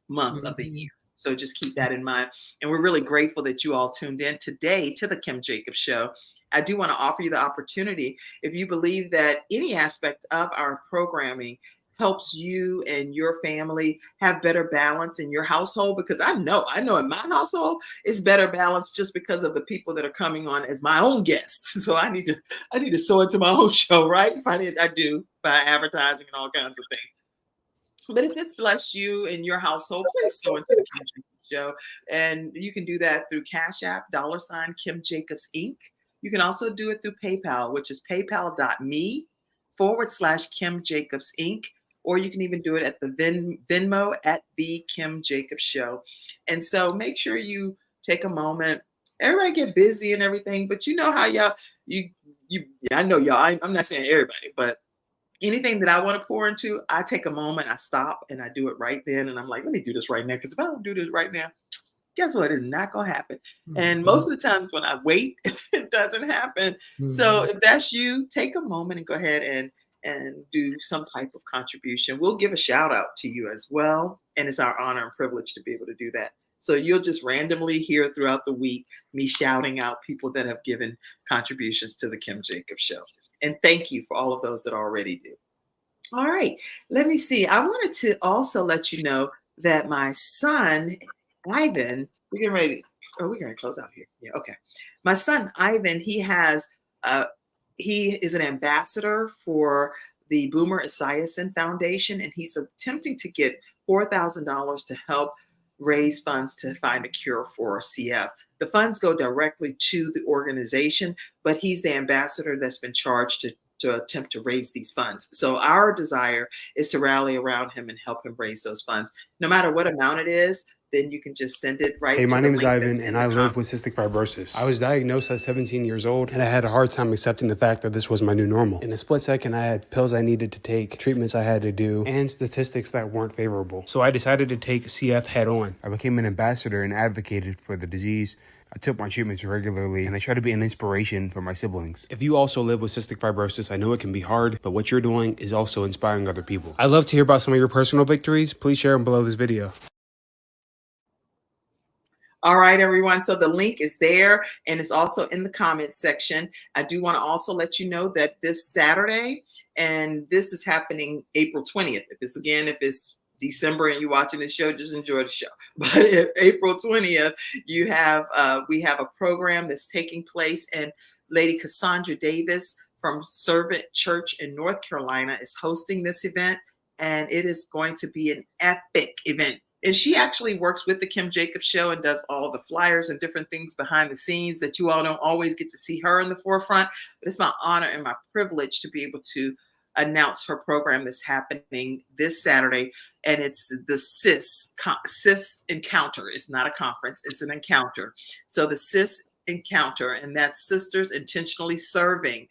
month of the year. So just keep that in mind. And we're really grateful that you all tuned in today to the Kim Jacobs Show. I do want to offer you the opportunity, if you believe that any aspect of our programming helps you and your family have better balance in your household, because I know in my household it's better balance just because of the people that are coming on as my own guests. So I need to sow into my own show, right? I do, by advertising and all kinds of things. But if it's blessed you and your household, please sow into the Kim Jacobs Show. And you can do that through Cash App, $ Kim Jacobs Inc. You can also do it through PayPal, which is paypal.me/Kim Jacobs Inc. Or you can even do it at the Venmo at the Kim Jacobs Show. And so make sure you take a moment. Everybody get busy and everything, but you know how I know y'all, I'm not saying everybody, but anything that I want to pour into, I take a moment, I stop, and I do it right then. And I'm like, let me do this right now, because if I don't do this right now, guess what? It's not going to happen. And most of the times when I wait, it doesn't happen. So if that's you, take a moment and go ahead and do some type of contribution. We'll give a shout out to you as well. And it's our honor and privilege to be able to do that. So you'll just randomly hear throughout the week me shouting out people that have given contributions to the Kim Jacobs Show. And thank you for all of those that already do. All right, let me see. I wanted to also let you know that my son, Ivan, we're getting ready to close out here. Yeah, okay. My son, Ivan, he is an ambassador for the Boomer Esiason Foundation, and he's attempting to get $4,000 to help raise funds to find a cure for CF. The funds go directly to the organization, but he's the ambassador that's been charged to attempt to raise these funds. So our desire is to rally around him and help him raise those funds. No matter what amount it is, then you can just send it right. Hey, my name is Ivan, and I live with cystic fibrosis. I was diagnosed at 17 years old, and I had a hard time accepting the fact that this was my new normal. In a split second, I had pills I needed to take, treatments I had to do, and statistics that weren't favorable. So I decided to take CF head on. I became an ambassador and advocated for the disease. I took my treatments regularly, and I try to be an inspiration for my siblings. If you also live with cystic fibrosis, I know it can be hard, but what you're doing is also inspiring other people. I'd love to hear about some of your personal victories. Please share them below this video. All right, everyone. So the link is there, and it's also in the comments section. I do want to also let you know that this Saturday, and this is happening April 20th. If it's December and you're watching the show, just enjoy the show. But if April 20th, we have a program that's taking place, and Lady Cassandra Davis from Servant Church in North Carolina is hosting this event, and it is going to be an epic event. And she actually works with the Kim Jacobs Show and does all the flyers and different things behind the scenes that you all don't always get to see her in the forefront. But it's my honor and my privilege to be able to announce her program that's happening this Saturday. And it's the CIS Encounter. It's not a conference, it's an encounter. So the CIS Encounter, and that's Sisters Intentionally Serving.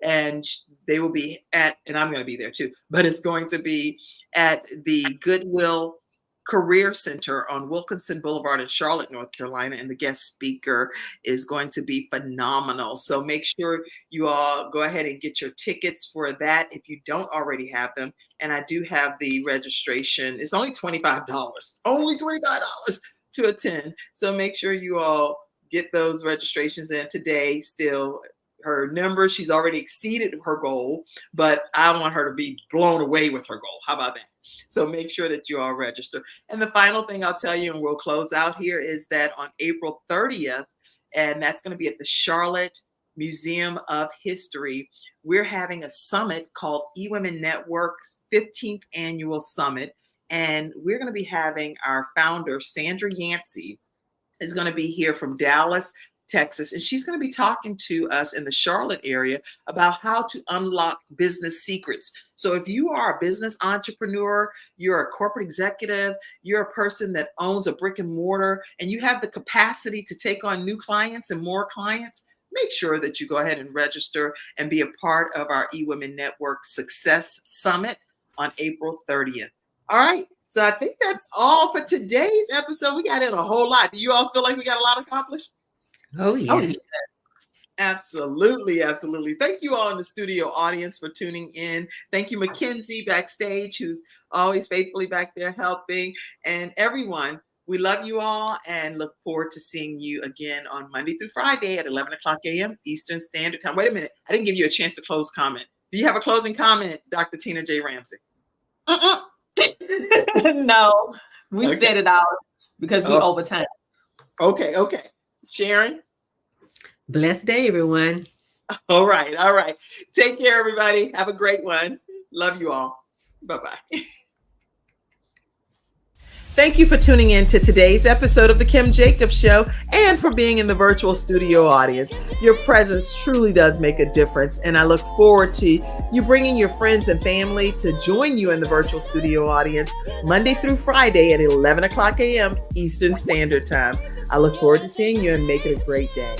And they will be and I'm going to be there too, but it's going to be at the Goodwill Career Center on Wilkinson Boulevard in Charlotte, North Carolina, and the guest speaker is going to be phenomenal. So make sure you all go ahead and get your tickets for that if you don't already have them. And I do have the registration. It's only $25, only $25 to attend. So make sure you all get those registrations in today. Still, her number, she's already exceeded her goal, but I want her to be blown away with her goal. How about that? So make sure that you all register. And the final thing I'll tell you, and we'll close out here, is that on April 30th, and that's going to be at the Charlotte Museum of History, we're having a summit called eWomen Network's 15th Annual Summit. And we're going to be having our founder, Sandra Yancey, is going to be here from Dallas, Texas, and she's going to be talking to us in the Charlotte area about how to unlock business secrets. So if you are a business entrepreneur, you're a corporate executive, you're a person that owns a brick and mortar, and you have the capacity to take on new clients and more clients, make sure that you go ahead and register and be a part of our eWomen Network Success Summit on April 30th. All right. So I think that's all for today's episode. We got in a whole lot. Do you all feel like we got a lot accomplished? Oh, yes. Oh, yes. Absolutely. Absolutely. Thank you all in the studio audience for tuning in. Thank you, Mackenzie backstage, who's always faithfully back there helping. And everyone, we love you all and look forward to seeing you again on Monday through Friday at 11 o'clock a.m. Eastern Standard Time. Wait a minute. I didn't give you a chance to close comment. Do you have a closing comment, Dr. Tina J. Ramsey? No, we Okay. said it all because we overtime. Okay. Sharon? Blessed day, everyone. All right. Take care, everybody. Have a great one. Love you all. Bye-bye. Thank you for tuning in to today's episode of The Kim Jacobs Show and for being in the virtual studio audience. Your presence truly does make a difference, and I look forward to you bringing your friends and family to join you in the virtual studio audience Monday through Friday at 11 o'clock a.m. Eastern Standard Time. I look forward to seeing you and make it a great day.